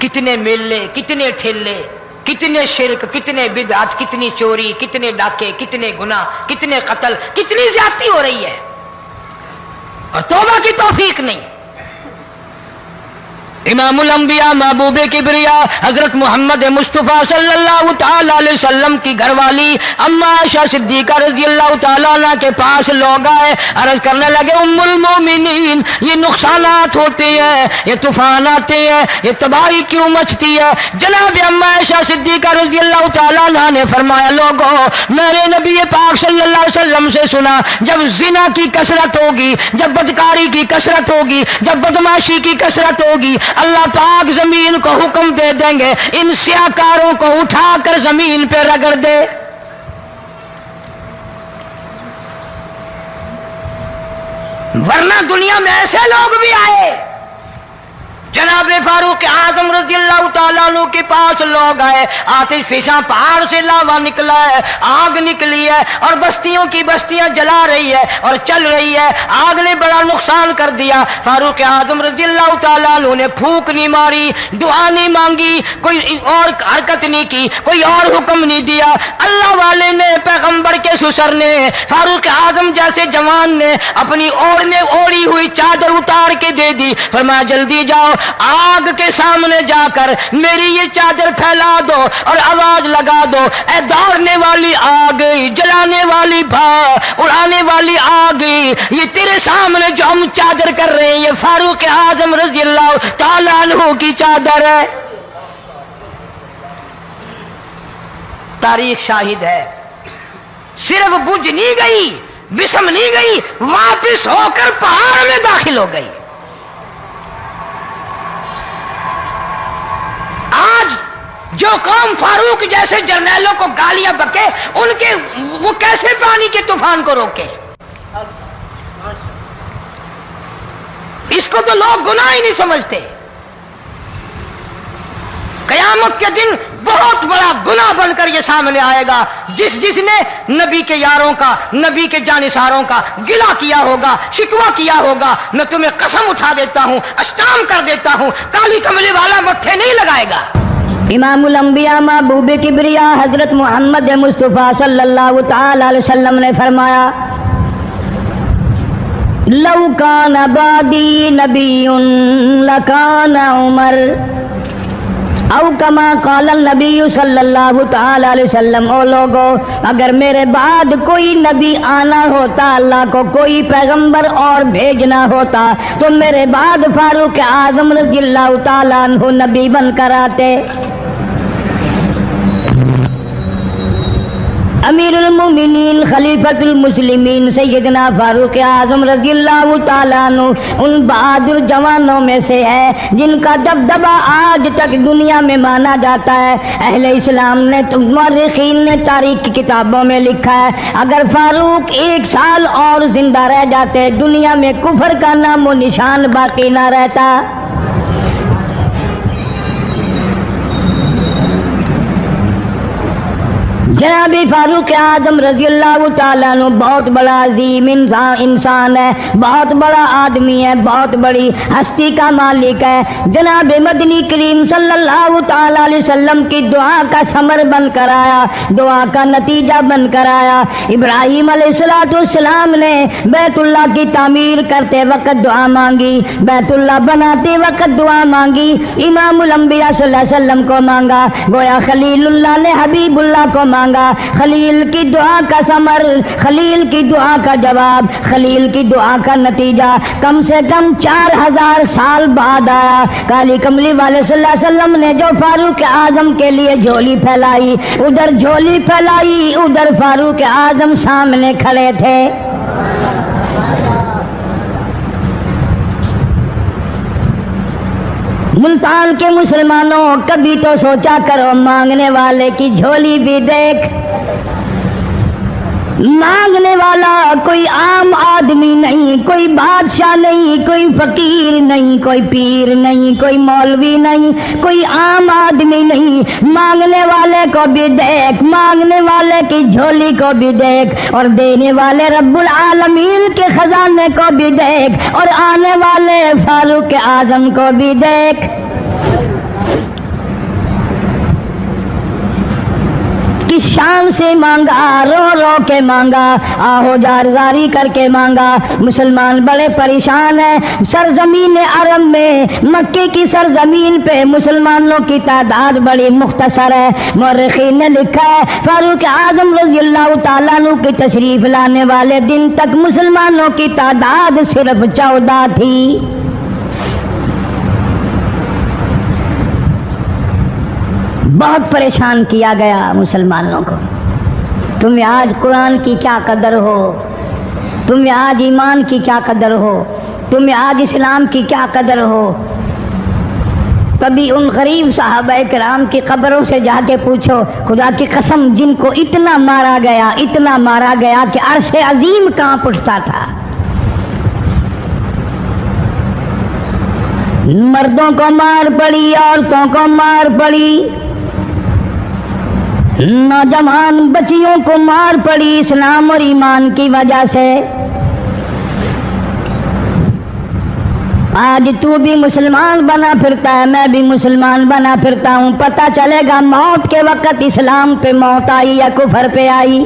کتنے میلے، کتنے ٹھیلے، کتنے شرک، کتنے بدعت، کتنی چوری، کتنے ڈاکے، کتنے گناہ، کتنے قتل، کتنی زیادتی ہو رہی ہے اور توبہ کی توفیق نہیں۔ امام الانبیاء محبوب کبریا حضرت محمد مصطفیٰ صلی اللہ تعالی علیہ وسلم کی گھر والی اما عائشہ صدیقہ رضی اللہ تعالیٰ عنہ کے پاس لوگ آئے، عرض کرنے لگے ام المومنین یہ نقصانات ہوتے ہیں، یہ طوفان آتے ہیں، یہ تباہی کیوں مچتی ہے؟ جناب اما عائشہ صدیقہ رضی اللہ تعالیٰ عنہ نے فرمایا لوگوں میں نے نبی پاک صلی اللہ علیہ وسلم سے سنا جب زنا کی کثرت ہوگی، جب بدکاری کی کثرت ہوگی، جب بدمعاشی کی کثرت ہوگی، اللہ پاک زمین کو حکم دے دیں گے ان سیاکاروں کو اٹھا کر زمین پہ رگڑ دے۔ ورنہ دنیا میں ایسے لوگ بھی آئے جناب فاروق اعظم رضی اللہ تعالیٰ عنہ کے پاس لوگ آئے، آتش فشاں پہاڑ سے لاوا نکلا ہے، آگ نکلی ہے اور بستیوں کی بستیاں جلا رہی ہے اور چل رہی ہے، آگ نے بڑا نقصان کر دیا۔ فاروق اعظم رضی اللہ تعالیٰ عنہ نے پھونک نہیں ماری، دعا نہیں مانگی، کوئی اور حرکت نہیں کی، کوئی اور حکم نہیں دیا۔ اللہ والے نے، پیغمبر کے سسر نے، فاروق اعظم جیسے جوان نے اپنی اوڑھی ہوئی چادر اتار کے دے دی، فرمایا جلدی جاؤ، آگ کے سامنے جا کر میری یہ چادر پھیلا دو اور آواز لگا دو، اے دوڑنے والی آگ، جلانے والی اڑانے والی آگ، یہ تیرے سامنے جو ہم چادر کر رہے ہیں یہ فاروق اعظم رضی اللہ تعالیٰ عنہ کی چادر ہے۔ تاریخ شاہد ہے، صرف بجھ نہیں گئی، بسم نہیں گئی، واپس ہو کر پہاڑ میں داخل ہو گئی۔ آج جو قوم فاروق جیسے جرنیلوں کو گالیاں بکے، ان کے وہ کیسے پانی کے طوفان کو روکے؟ اس کو تو لوگ گناہ ہی نہیں سمجھتے۔ قیامت کے دن بہت بڑا گناہ بن کر یہ سامنے آئے گا، جس نے نبی کے یاروں کا، نبی کے جانثاروں کا گلہ کیا ہوگا، شکوہ کیا ہوگا، میں تمہیں قسم اٹھا دیتا ہوں، اشتام کر دیتا ہوں، کالی کملی والا مٹھے نہیں لگائے گا۔ امام الانبیاء محبوب کبریا حضرت محمد مصطفیٰ صلی اللہ تعالی علیہ وسلم نے فرمایا، لو کان بعدی نبی لکان عمر، او کما قال النبی صلی اللہ تعالی علیہ وسلم، او لوگو اگر میرے بعد کوئی نبی آنا ہوتا، اللہ کو کوئی پیغمبر اور بھیجنا ہوتا تو میرے بعد فاروق اعظم رضی اللہ تعالیٰ عنہ نبی بن کر آتے۔ امیر المومنین خلیفۃ المسلمین سیدنا فاروق اعظم رضی اللہ تعالیٰ عنہ ان بہادر جوانوں میں سے ہے جن کا دبدبہ آج تک دنیا میں مانا جاتا ہے۔ اہل اسلام نے، مورخین نے تاریخ کی کتابوں میں لکھا ہے، اگر فاروق 1 سال اور زندہ رہ جاتے دنیا میں کفر کا نام و نشان باقی نہ رہتا۔ جناب فاروق اعظم رضی اللہ تعالیٰ عنہ بہت بڑا عظیم انسان ہے، بہت بڑا آدمی ہے، بہت بڑی ہستی کا مالک ہے۔ جناب مدنی کریم صلی اللہ تعالیٰ علیہ وسلم کی دعا کا ثمر بن کر آیا، دعا کا نتیجہ بن کر آیا۔ ابراہیم علیہ السلام نے بیت اللہ کی تعمیر کرتے وقت دعا مانگی، بیت اللہ بناتے وقت دعا مانگی، امام الانبیاء صلی اللہ علیہ وسلم کو مانگا، گویا خلیل اللہ نے حبیب اللہ کو مانگا۔ خلیل کی دعا کا ثمر، خلیل کی دعا کا جواب، خلیل کی دعا کا نتیجہ کم سے کم 4000 سال بعد آیا۔ کالی کملی والے صلی اللہ علیہ وسلم نے جو فاروق اعظم کے لیے جھولی پھیلائی، ادھر جھولی پھیلائی، ادھر فاروق اعظم سامنے کھڑے تھے۔ ملتان کے مسلمانوں کبھی تو سوچا کرو، مانگنے والے کی جھولی بھی دیکھ۔ مانگنے والا کوئی عام آدمی نہیں، کوئی بادشاہ نہیں، کوئی فقیر نہیں، کوئی پیر نہیں، کوئی مولوی نہیں، کوئی عام آدمی نہیں۔ مانگنے والے کو بھی دیکھ، مانگنے والے کی جھولی کو بھی دیکھ، اور دینے والے رب العالمین کے خزانے کو بھی دیکھ، اور آنے والے فاروق اعظم کو بھی دیکھ۔ کس شان سے مانگا، رو رو کے مانگا، آہو جار زاری کر کے مانگا۔ مسلمان بڑے پریشان ہیں۔ سرزمین عرب میں، مکے کی سرزمین پہ مسلمانوں کی تعداد بڑی مختصر ہے۔ مورخین نے لکھا ہے فاروق اعظم رضی اللہ تعالیٰ عنہ کی تشریف لانے والے دن تک مسلمانوں کی تعداد صرف 14 تھی۔ بہت پریشان کیا گیا مسلمانوں کو۔ تمہیں آج قرآن کی کیا قدر ہو، تمہیں آج ایمان کی کیا قدر ہو، تمہیں آج اسلام کی کیا قدر ہو۔ کبھی ان غریب صحابہ کرام کی قبروں سے جا کے پوچھو، خدا کی قسم جن کو اتنا مارا گیا، اتنا مارا گیا کہ عرش عظیم کانپ اٹھتا تھا۔ مردوں کو مار پڑی، عورتوں کو مار پڑی، نوجوان بچیوں کو مار پڑی اسلام اور ایمان کی وجہ سے۔ آج تو بھی مسلمان بنا پھرتا ہے، میں بھی مسلمان بنا پھرتا ہوں، پتہ چلے گا موت کے وقت اسلام پہ موت آئی یا کفر پہ آئی۔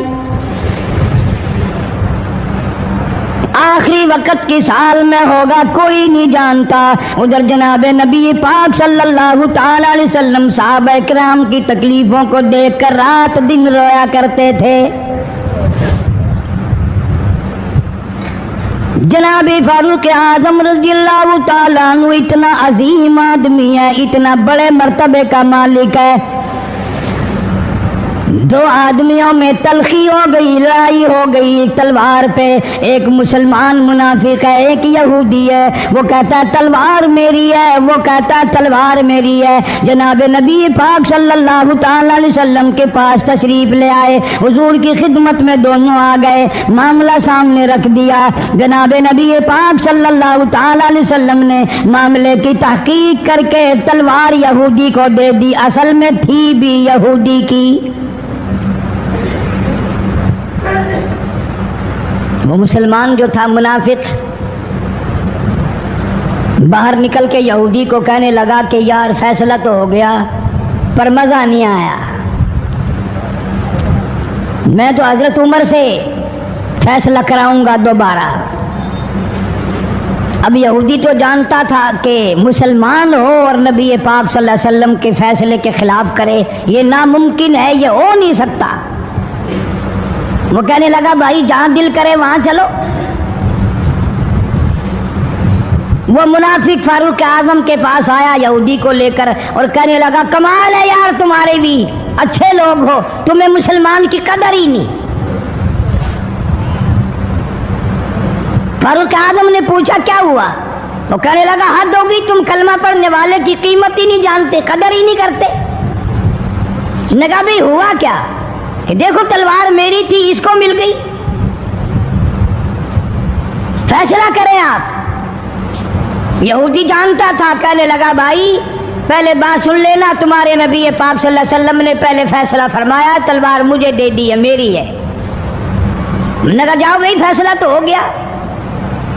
آخری وقت کس حال میں ہوگا کوئی نہیں جانتا۔ ادھر جناب نبی پاک صلی اللہ تعالی علیہ وسلم صحابہ کرام کی تکلیفوں کو دیکھ کر رات دن رویا کرتے تھے۔ جناب فاروق اعظم رضی اللہ تعالیٰ عنہ اتنا عظیم آدمی ہے، اتنا بڑے مرتبے کا مالک ہے، دو آدمیوں میں تلخی ہو گئی، لڑائی ہو گئی تلوار پہ۔ ایک مسلمان منافق ہے، ایک یہودی ہے، وہ کہتا ہے تلوار میری ہے، وہ کہتا ہے تلوار میری ہے۔ جناب نبی پاک صلی اللہ تعالی علیہ وسلم کے پاس تشریف لے آئے، حضور کی خدمت میں دونوں آ گئے، معاملہ سامنے رکھ دیا۔ جناب نبی پاک صلی اللہ تعالی علیہ وسلم نے معاملے کی تحقیق کر کے تلوار یہودی کو دے دی، اصل میں تھی بھی یہودی کی۔ وہ مسلمان جو تھا منافق باہر نکل کے یہودی کو کہنے لگا کہ یار فیصلہ تو ہو گیا پر مزہ نہیں آیا، میں تو حضرت عمر سے فیصلہ کراؤں گا دوبارہ۔ اب یہودی تو جانتا تھا کہ مسلمان ہو اور نبی پاک صلی اللہ علیہ وسلم کے فیصلے کے خلاف کرے، یہ ناممکن ہے، یہ ہو نہیں سکتا۔ وہ کہنے لگا بھائی جہاں دل کرے وہاں چلو۔ وہ منافق فاروق اعظم کے پاس آیا یہودی کو لے کر اور کہنے لگا کمال ہے یار تمہارے بھی، اچھے لوگ ہو، تمہیں مسلمان کی قدر ہی نہیں۔ فاروق اعظم نے پوچھا کیا ہوا؟ وہ کہنے لگا حد ہوگی، تم کلمہ پڑھنے والے کی قیمت ہی نہیں جانتے، قدر ہی نہیں کرتے۔ اس نے کہا بھائی ہوا کیا؟ کہ دیکھو تلوار میری تھی، اس کو مل گئی، فیصلہ کریں آپ۔ یہودی جانتا تھا، کہنے لگا بھائی پہلے بات سن لینا، تمہارے نبی پاک صلی اللہ علیہ وسلم نے پہلے فیصلہ فرمایا، تلوار مجھے دے دی ہے، میری ہے۔ انہوں نے کہا جاؤ بھائی فیصلہ تو ہو گیا۔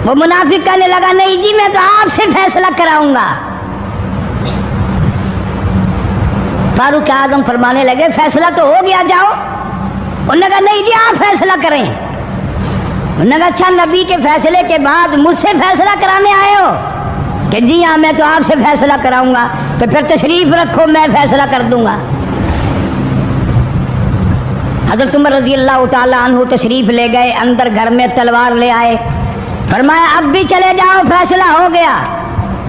وہ منافق کہنے لگا نہیں جی میں تو آپ سے فیصلہ کراؤں گا۔ فاروق اعظم فرمانے لگے فیصلہ تو ہو گیا جاؤ۔ انہوں نے کہا نہیں جی آپ فیصلہ کریں۔ انہوں نے کہا اچھا نبی کے فیصلے کے بعد مجھ سے فیصلہ کرانے آئے ہو؟ کہ جی ہاں میں تو آپ سے فیصلہ کراؤں گا۔ تو پھر تشریف رکھو میں فیصلہ کر دوں گا۔ حضرت عمر رضی اللہ تعالیٰ عنہ تشریف لے گئے، اندر گھر میں تلوار لے آئے، فرمایا اب بھی چلے جاؤ فیصلہ ہو گیا۔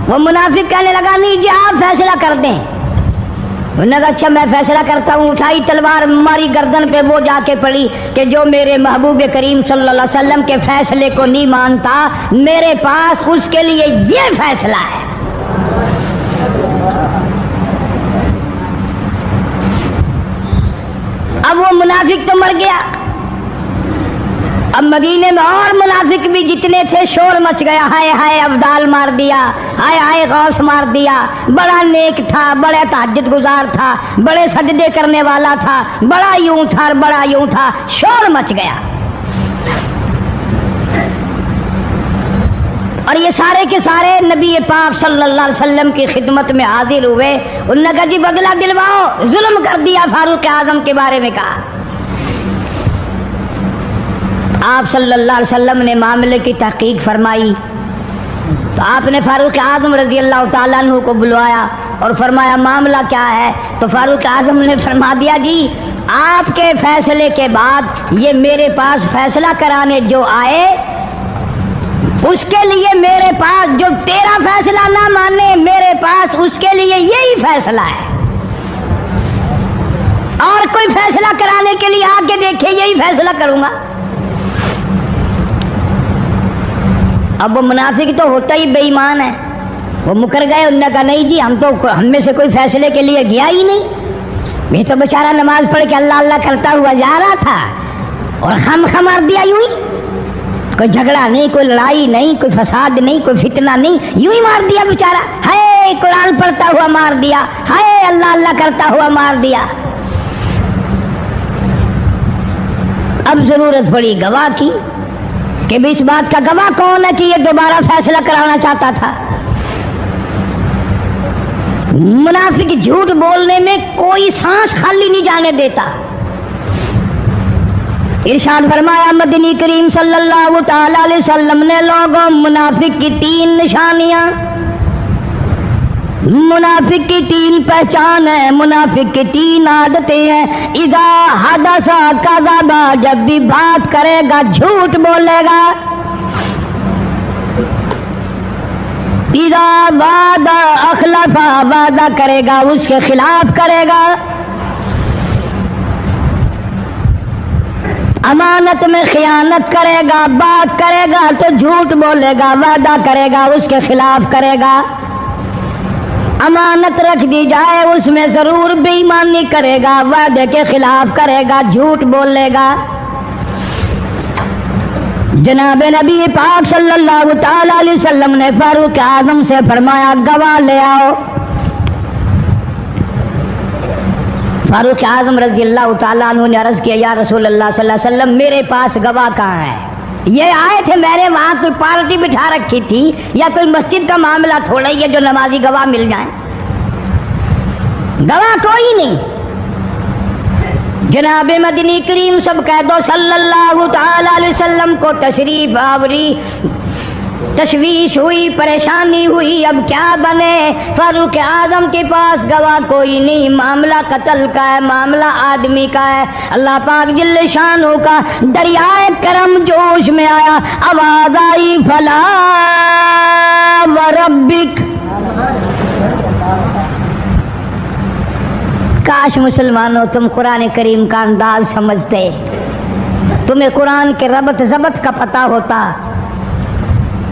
وہ منافق کہنے لگا نہیں جی آپ فیصلہ کر دیں۔ انہوں نے کہا اچھا میں فیصلہ کرتا ہوں۔ اٹھائی تلوار، ماری گردن پہ، وہ جا کے پڑی کہ جو میرے محبوب کریم صلی اللہ علیہ وسلم کے فیصلے کو نہیں مانتا، میرے پاس اس کے لیے یہ فیصلہ ہے۔ اب وہ منافق تو مر گیا۔ اب مدینے میں اور منافق بھی جتنے تھے شور مچ گیا، ہائے ہائے ابدال مار دیا، ہائے ہائے غوث مار دیا، بڑا نیک تھا، بڑا تہجد گزار تھا، بڑے سجدے کرنے والا تھا، بڑا یوں تھا اور بڑا یوں تھا، شور مچ گیا۔ اور یہ سارے کے سارے نبی پاک صلی اللہ علیہ وسلم کی خدمت میں حاضر ہوئے۔ انہوں نے کہا جی بدلہ دلواؤ، ظلم کر دیا فاروق اعظم کے بارے میں کہا۔ آپ صلی اللہ علیہ وسلم نے معاملے کی تحقیق فرمائی تو آپ نے فاروق اعظم رضی اللہ تعالیٰ عنہ کو بلوایا اور فرمایا معاملہ کیا ہے؟ تو فاروق اعظم نے فرما دیا جی آپ کے فیصلے کے بعد یہ میرے پاس فیصلہ کرانے جو آئے، اس کے لیے میرے پاس جو تیرا فیصلہ نہ مانے، میرے پاس اس کے لیے یہی فیصلہ ہے، اور کوئی فیصلہ کرانے کے لیے آ کے دیکھے یہی فیصلہ کروں گا۔ اب وہ منافق تو ہوتا ہی بے ایمان ہے، وہ مکر گئے۔ انہوں نے کہا نہیں جی ہم میں سے کوئی فیصلے کے لیے گیا ہی نہیں، یہ تو بیچارہ نماز پڑھ کے اللہ اللہ کرتا ہوا جا رہا تھا اور خم خمار دیا یوں ہی۔ کوئی جھگڑا نہیں، کوئی لڑائی نہیں، کوئی فساد نہیں، کوئی فتنہ نہیں، یوں ہی مار دیا بیچارہ، ہائے قرآن پڑھتا ہوا مار دیا، ہائے اللہ اللہ کرتا ہوا مار دیا۔ اب ضرورت پڑی گواہ کی کہ بھی اس بات کا گواہ کون ہے کہ یہ دوبارہ فیصلہ کرانا چاہتا تھا۔ منافق جھوٹ بولنے میں کوئی سانس خالی نہیں جانے دیتا۔ ارشاد فرمایا مدنی کریم صلی اللہ تعالی علیہ وسلم نے لوگوں منافق کی 3 نشانیاں، منافق کی 3 پہچان ہے، منافق کی 3 عادتیں ہیں۔ اذا حدث کذب، جب بھی بات کرے گا جھوٹ بولے گا۔ اذا وعد اخلف، وعدہ کرے گا اس کے خلاف کرے گا۔ امانت میں خیانت کرے گا، بات کرے گا تو جھوٹ بولے گا، وعدہ کرے گا اس کے خلاف کرے گا۔ امانت رکھ دی جائے اس میں ضرور بے ایمانی کرے گا، وعدے کے خلاف کرے گا، جھوٹ بولے گا۔ جناب نبی پاک صلی اللہ تعالی علیہ وسلم نے فاروق اعظم سے فرمایا گواہ لے آؤ۔ فاروق اعظم رضی اللہ تعالیٰ عنہ نے عرض کیا یا رسول اللہ صلی اللہ علیہ وسلم میرے پاس گواہ کہاں ہے؟ یہ آئے تھے میرے وہاں کوئی پارٹی بٹھا رکھی تھی یا کوئی مسجد کا معاملہ تھوڑا ہی ہے جو نمازی گواہ مل جائیں؟ گواہ کوئی نہیں۔ جناب مدنی کریم سب کہہ دو صلی اللہ تعالی علیہ وسلم کو تشریف آوری، تشویش ہوئی، پریشانی ہوئی، اب کیا بنے؟ فاروق اعظم کے پاس گواہ کوئی نہیں، معاملہ قتل کا ہے، معاملہ آدمی کا ہے۔ اللہ پاک جل شانہ کا دریائے کرم جوش میں آیا، آواز آئی فلا وربک۔ کاش مسلمانوں تم قرآن کریم کا انداز سمجھتے، تمہیں قرآن کے ربط ضبط کا پتہ ہوتا،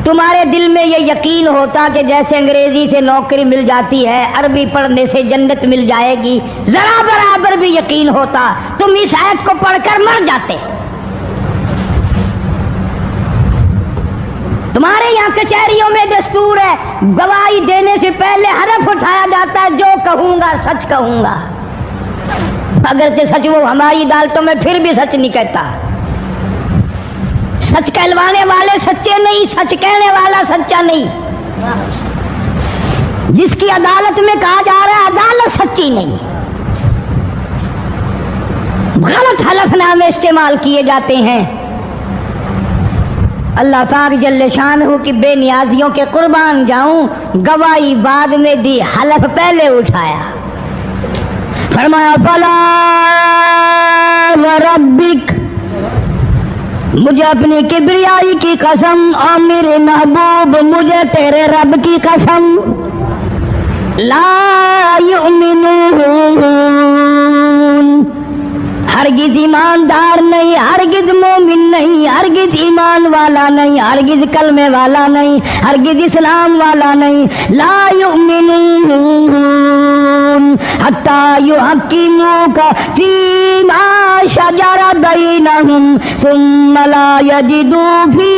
تمہارے دل میں یہ یقین ہوتا کہ جیسے انگریزی سے نوکری مل جاتی ہے، عربی پڑھنے سے جنت مل جائے گی، ذرا برابر بھی یقین ہوتا تم اس آیت کو پڑھ کر مر جاتے۔ تمہارے یہاں کچہریوں میں دستور ہے گواہی دینے سے پہلے حرف اٹھایا جاتا ہے جو کہوں گا سچ کہوں گا، اگرچہ سچ وہ ہماری عدالتوں میں پھر بھی سچ نہیں کہتا۔ سچ کہلوانے والے سچے نہیں، سچ کہنے والا سچا نہیں۔ جس کی عدالت میں کہا جا رہا ہے عدالت سچی نہیں، غلط حلف نامے استعمال کیے جاتے ہیں۔ اللہ پاک جل شانہ کی بے نیازیوں کے قربان جاؤں، گواہی بعد میں دی، حلف پہلے اٹھایا۔ فرمایا فلا وربک، مجھے اپنی کبریائی کی قسم اور میرے محبوب مجھے تیرے رب کی قسم، لا یؤمنون، ہرگز ایماندار نہیں، ہرگز مومن نہیں، ہرگز ایمان والا نہیں، ہرگز کلمے والا نہیں، ہرگز اسلام والا نہیں۔ لا یؤمنون حتی یحکموک فیما شجر بینہم ثم لا یجدوا فی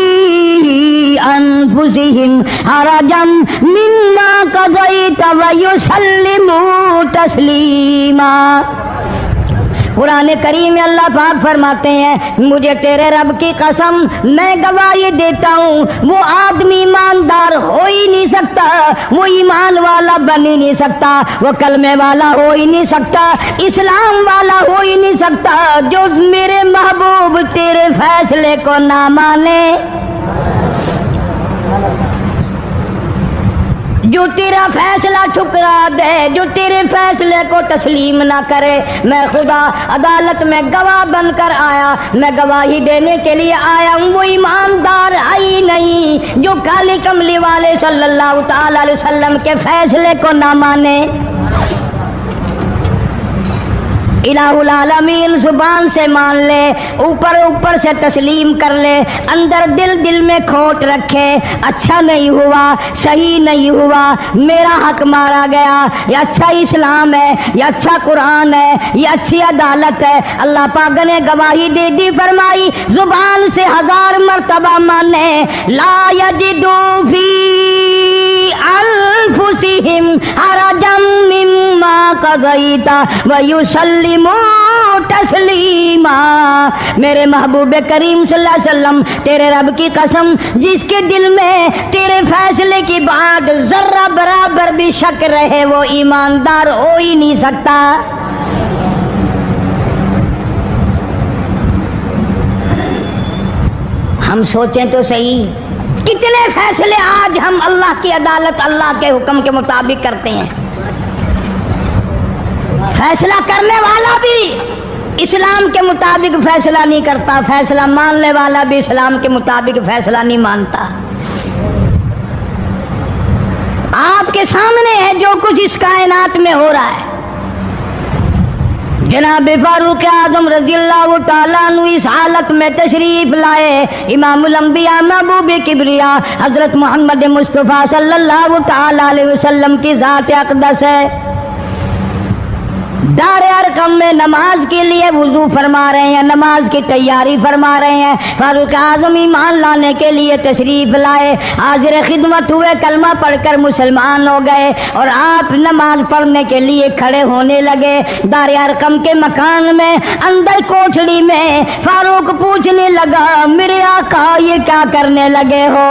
انفسہم حرجا مما قضیت ویسلموا تسلیما۔ قرآن کریم میں اللہ پاک فرماتے ہیں مجھے تیرے رب کی قسم میں گواہی دیتا ہوں وہ آدمی ایماندار ہو ہی نہیں سکتا، وہ ایمان والا بن ہی نہیں سکتا، وہ کلمے والا ہو ہی نہیں سکتا، اسلام والا ہو ہی نہیں سکتا جو میرے محبوب تیرے فیصلے کو نہ مانے، جو تیرا فیصلہ ٹھکرا دے، جو تیرے فیصلے کو تسلیم نہ کرے۔ میں خدا عدالت میں گواہ بن کر آیا، میں گواہی دینے کے لیے آیا ہوں، وہ ایماندار ہی نہیں جو کالی کملی والے صلی اللہ تعالی علیہ وسلم کے فیصلے کو نہ مانے۔ الہ العالمین زبان سے مان لے، اوپر اوپر سے تسلیم کر لے، اندر دل میں کھوٹ رکھے، اچھا نہیں ہوا، صحیح نہیں ہوا، میرا حق مارا گیا، یہ اچھا اسلام ہے، یہ اچھا قرآن ہے، یہ اچھی عدالت ہے۔ اللہ پاک نے گواہی دے دی، فرمائی زبان سے 1000 مرتبہ مانے لا یجدو فی انفسہم حرجا مما قضیت ویسلموا تسلیما۔ میرے محبوب کریم صلی اللہ علیہ وسلم تیرے رب کی قسم، جس کے دل میں تیرے فیصلے کی بات ذرہ برابر بھی شک رہے وہ ایماندار ہو ہی نہیں سکتا۔ ہم سوچیں تو صحیح، کتنے فیصلے آج ہم اللہ کی عدالت، اللہ کے حکم کے مطابق کرتے ہیں۔ فیصلہ کرنے والا بھی اسلام کے مطابق فیصلہ نہیں کرتا، فیصلہ ماننے والا بھی اسلام کے مطابق فیصلہ نہیں مانتا۔ آپ کے سامنے ہے جو کچھ اس کائنات میں ہو رہا ہے۔ جناب فاروق اعظم رضی اللہ تعالیٰ عنہ اس حالت میں تشریف لائے، امام الانبیاء محبوب کبریا حضرت محمد مصطفیٰ صلی اللہ تعالیٰ علیہ وسلم کی ذات اقدس ہے۔ دار ارقم میں نماز کے لیے وضو فرما رہے ہیں، نماز کی تیاری فرما رہے ہیں۔ فاروق اعظم ایمان لانے کے لیے تشریف لائے، حاضر خدمت ہوئے، کلمہ پڑھ کر مسلمان ہو گئے، اور آپ نماز پڑھنے کے لیے کھڑے ہونے لگے۔ دار ارقم کے مکان میں اندر کوٹھڑی میں فاروق پوچھنے لگا، میرے آقا یہ کیا کرنے لگے ہو؟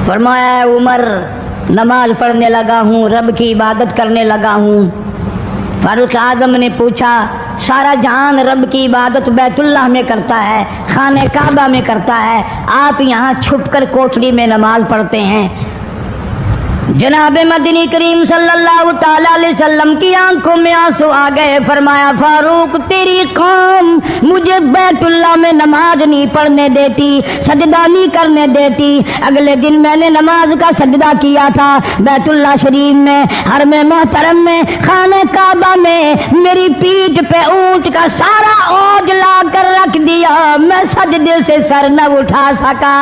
فرمایا عمر نماز پڑھنے لگا ہوں، رب کی عبادت کرنے لگا ہوں۔ فاروق اعظم نے پوچھا، سارا جہان رب کی عبادت بیت اللہ میں کرتا ہے، خانہ کعبہ میں کرتا ہے، آپ یہاں چھپ کر کوٹھڑی میں نماز پڑھتے ہیں؟ جناب مدنی کریم صلی اللہ تعالی علیہ وسلم کی آنکھوں میں آنسو آ گئے۔ فرمایا فاروق تیری قوم مجھے بیت اللہ میں نماز نہیں پڑھنے دیتی، سجدہ نہیں کرنے دیتی۔ اگلے دن میں نے نماز کا سجدہ کیا تھا بیت اللہ شریف میں، حرم محترم میں، خانہ کعبہ میں، میری پیٹھ پہ اونٹ کا سارا اوج لا کر رکھ دیا، میں سجدے سے سر نہ اٹھا سکا۔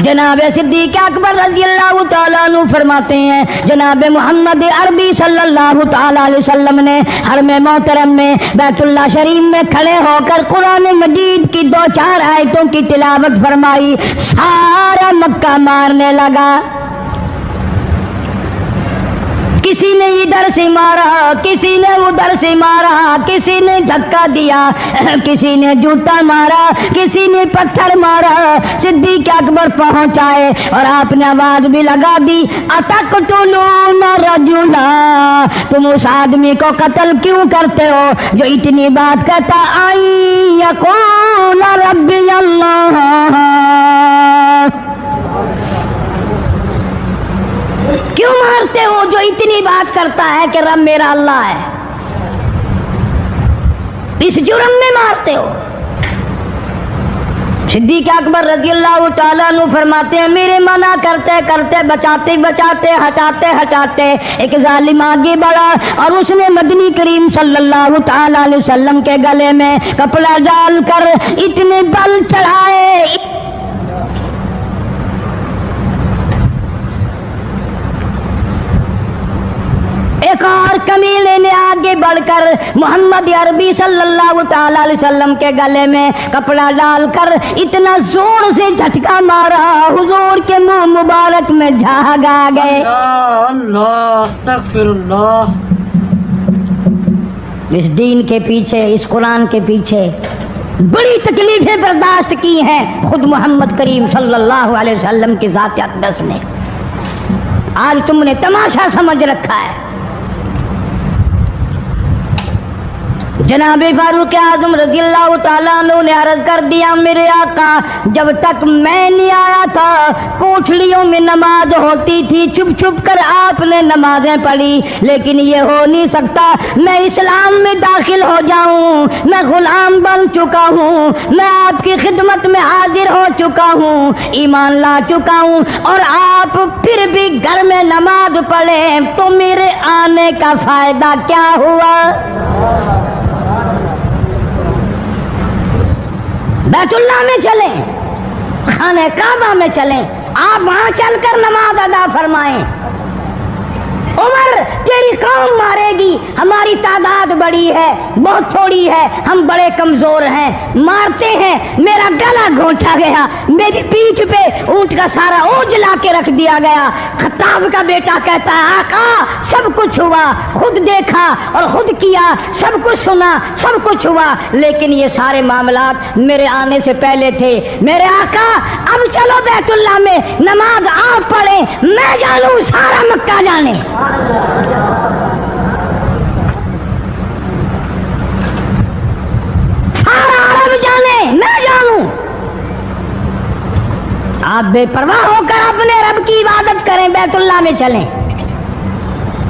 جناب صدیق اکبر رضی اللہ تعالیٰ عنہ فرماتے ہیں، جناب محمد عربی صلی اللہ تعالیٰ علیہ وسلم نے حرم محترم میں بیت اللہ شریف میں کھڑے ہو کر قرآن مجید کی 2-4 آیتوں کی تلاوت فرمائی، سارا مکہ مارنے لگا۔ کسی نے ادھر سے مارا، کسی نے ادھر سے مارا، کسی نے دھکا دیا، کسی نے جوتا مارا، کسی نے پتھر مارا۔ صدیق اکبر پہنچ آئے اور آپ نے آواز بھی لگا دی، اتقتلون رجلا، تم اس آدمی کو قتل کیوں کرتے ہو جو اتنی بات کہتا، آئی یقول ربی اللہ، کیوں مارتے ہو جو اتنی بات کرتا ہے کہ رب میرا اللہ ہے؟ اس جرم میں مارتے ہو۔ صدیق اکبر رضی اللہ تعالیٰ عنہ فرماتے ہیں، میرے منع کرتے کرتے، بچاتے بچاتے، ہٹاتے ہٹاتے ایک ظالم آگے بڑھا اور اس نے مدنی کریم صلی اللہ تعالیٰ علیہ وسلم کے گلے میں کپڑا ڈال کر اتنے بل چڑھائے۔ ایک اور کمینے نے آگے بڑھ کر محمد عربی صلی اللہ تعالی علیہ وسلم کے گلے میں کپڑا ڈال کر اتنا زور سے جھٹکا مارا، حضور کے منہ مبارک میں جھاگ آ گئے۔ اللہ استغفر اللہ۔ اس دین کے پیچھے، اس قرآن کے پیچھے بڑی تکلیفیں برداشت کی ہیں خود محمد کریم صلی اللہ علیہ وسلم کی ذات اقدس نے۔ آج تم نے تماشا سمجھ رکھا ہے۔ جناب فاروق اعظم رضی اللہ تعالیٰ عنہ نے عرض کر دیا، میرے آقا جب تک میں نہیں آیا تھا کوٹھڑیوں میں نماز ہوتی تھی، چھپ چھپ کر آپ نے نمازیں پڑھی، لیکن یہ ہو نہیں سکتا، میں اسلام میں داخل ہو جاؤں، میں غلام بن چکا ہوں، میں آپ کی خدمت میں حاضر ہو چکا ہوں، ایمان لا چکا ہوں، اور آپ پھر بھی گھر میں نماز پڑھیں تو میرے آنے کا فائدہ کیا ہوا؟ بیت اللہ میں چلیں، خانہ کعبہ میں چلیں، آپ وہاں چل کر نماز ادا فرمائیں۔ عمر تیری ہماری قوم مارے گی، ہماری تعداد بڑی ہے، بہت تھوڑی ہے، ہم بڑے کمزور ہیں، مارتے ہیں، میرا گلا گھونٹا گیا، میری پیٹھ پہ اونٹ کا سارا اوج لا کے رکھ دیا گیا۔ خطاب کا بیٹا کہتا ہے آقا سب کچھ ہوا، خود دیکھا اور خود کیا، سب کچھ سنا، سب کچھ ہوا، لیکن یہ سارے معاملات میرے آنے سے پہلے تھے۔ میرے آقا اب چلو بیت اللہ میں نماز آپ پڑھیں، میں جانوں سارا مکہ جانے۔ سارا عرب جانے، میں جانوں۔ آپ بے پرواہ ہو کر اپنے رب کی عبادت کریں، بیت اللہ میں چلیں،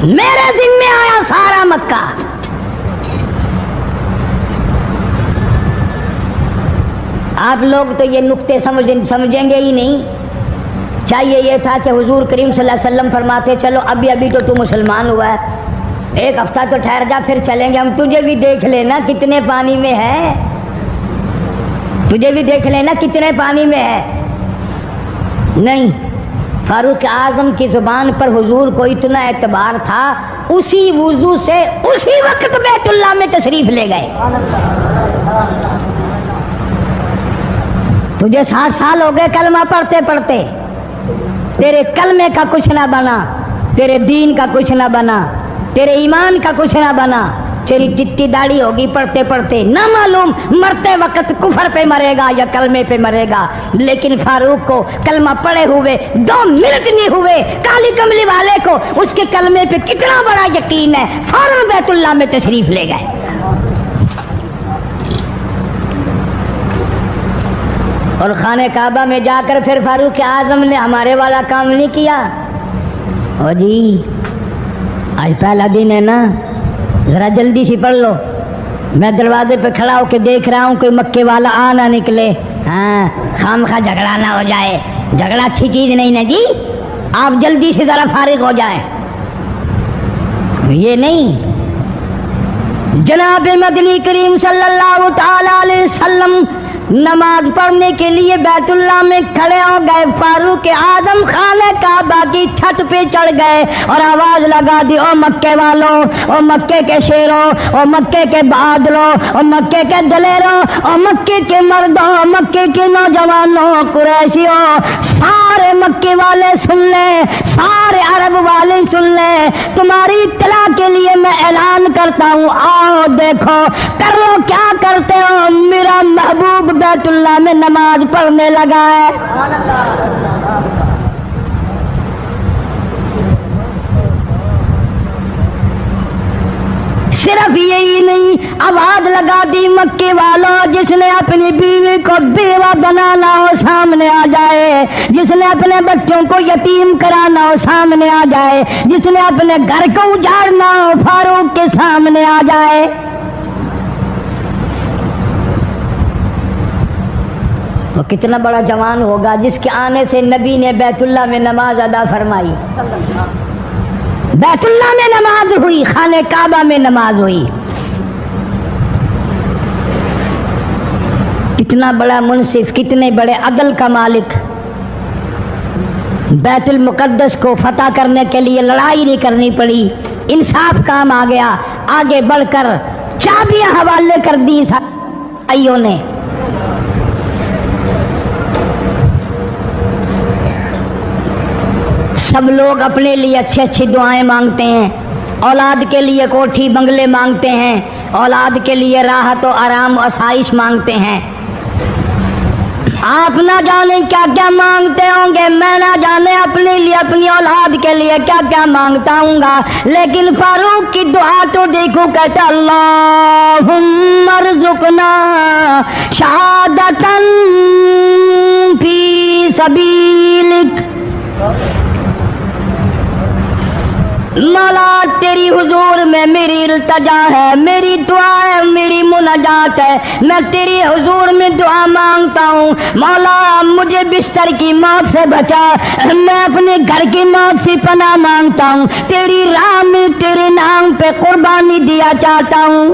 میرے ذمہ آیا سارا مکہ۔ آپ لوگ تو یہ نقطے سمجھیں گے ہی نہیں۔ چاہیے یہ تھا کہ حضور کریم صلی اللہ علیہ وسلم فرماتے چلو ابھی تو مسلمان ہوا ہے، ایک ہفتہ تو ٹھہر جا پھر چلیں گے، ہم تجھے بھی دیکھ لینا کتنے پانی میں ہے، تجھے بھی دیکھ لینا کتنے پانی میں ہے۔ نہیں، فاروق اعظم کی زبان پر حضور کو اتنا اعتبار تھا، اسی وضو سے اسی وقت بیت اللہ میں تشریف لے گئے۔ تجھے 60 سال ہو گئے کلمہ پڑھتے پڑھتے، تیرے کلمے کا کچھ نہ بنا، تیرے دین کا کچھ نہ بنا، تیرے ایمان کا کچھ نہ بنا، تیری چٹی داڑھی ہوگی پڑھتے پڑھتے، نہ معلوم مرتے وقت کفر پہ مرے گا یا کلمے پہ مرے گا۔ لیکن فاروق کو کلمہ پڑھے ہوئے 2 منٹ نہیں ہوئے، کالی کملی والے کو اس کے کلمے پہ کتنا بڑا یقین ہے، فوراً بیت اللہ میں تشریف لے گئے۔ اور خانہ کعبہ میں جا کر پھر فاروق اعظم نے ہمارے والا کام نہیں کیا، او جی آج پہلا دن ہے نا، ذرا جلدی سی پڑھ لو، میں دروازے پہ کھڑا ہو کے دیکھ رہا ہوں کوئی مکے والا آ نہ نکلے، ہاں خام خواہ جھگڑا نہ ہو جائے، جھگڑا اچھی چیز نہیں نا جی، آپ جلدی سے ذرا فارغ ہو جائیں۔ یہ نہیں، جناب مدنی کریم صلی اللہ تعالی علیہ وسلم نماز پڑھنے کے لیے بیت اللہ میں کھڑے ہو گئے، فاروق اعظم خانہ کعبہ کی چھت پہ چڑھ گئے اور آواز لگا دی، او مکے والوں، او مکے کے شیروں، او مکے کے بہادروں، او مکے کے دلیروں، او مکے کے مردوں، او مکے کے نوجوانوں، قریشیوں، سارے مکے والے سن لیں، سارے عرب والے سن لیں، تمہاری اطلاع کے لیے میں اعلان کرتا ہوں، آؤ دیکھو کر لو کیا کرتے ہو، میرا محبوب بیت اللہ میں نماز پڑھنے لگا ہے۔ صرف یہی نہیں، آواز لگا دی مکے والوں، جس نے اپنی بیوی کو بیوہ بنانا ہو سامنے آ جائے، جس نے اپنے بچوں کو یتیم کرانا ہو سامنے آ جائے، جس نے اپنے گھر کو اجاڑنا ہو فاروق کے سامنے آ جائے۔ تو کتنا بڑا جوان ہوگا جس کے آنے سے نبی نے بیت اللہ میں نماز ادا فرمائی، بیت اللہ میں نماز ہوئی، خانہ کعبہ میں نماز ہوئی۔ کتنا بڑا منصف، کتنے بڑے عدل کا مالک، بیت المقدس کو فتح کرنے کے لیے لڑائی نہیں کرنی پڑی، انصاف کام آ گیا، آگے بڑھ کر چابیاں حوالے کر دی بھائیوں نے۔ سب لوگ اپنے لیے اچھی اچھی دعائیں مانگتے ہیں، اولاد کے لیے کوٹھی بنگلے مانگتے ہیں، اولاد کے لیے راحت و آرام و آسائش مانگتے ہیں۔ آپ نہ جانے کیا کیا مانگتے ہوں گے، میں نہ جانے اپنے لیے اپنی اولاد کے لیے کیا کیا مانگتا ہوں گا، لیکن فاروق کی دعا تو دیکھو، کہتا اللہم ارزقنا شہادتاً فی سبیلک، مولا تیری حضور میں میری التجا ہے، میری دعا ہے، میری مناجات ہے، میں تیری حضور میں دعا مانگتا ہوں، مولا مجھے بستر کی موت سے بچا، میں اپنے گھر کی موت سے پناہ مانگتا ہوں، تیری راہ میں تیرے نام پہ قربانی دیا چاہتا ہوں۔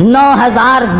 9000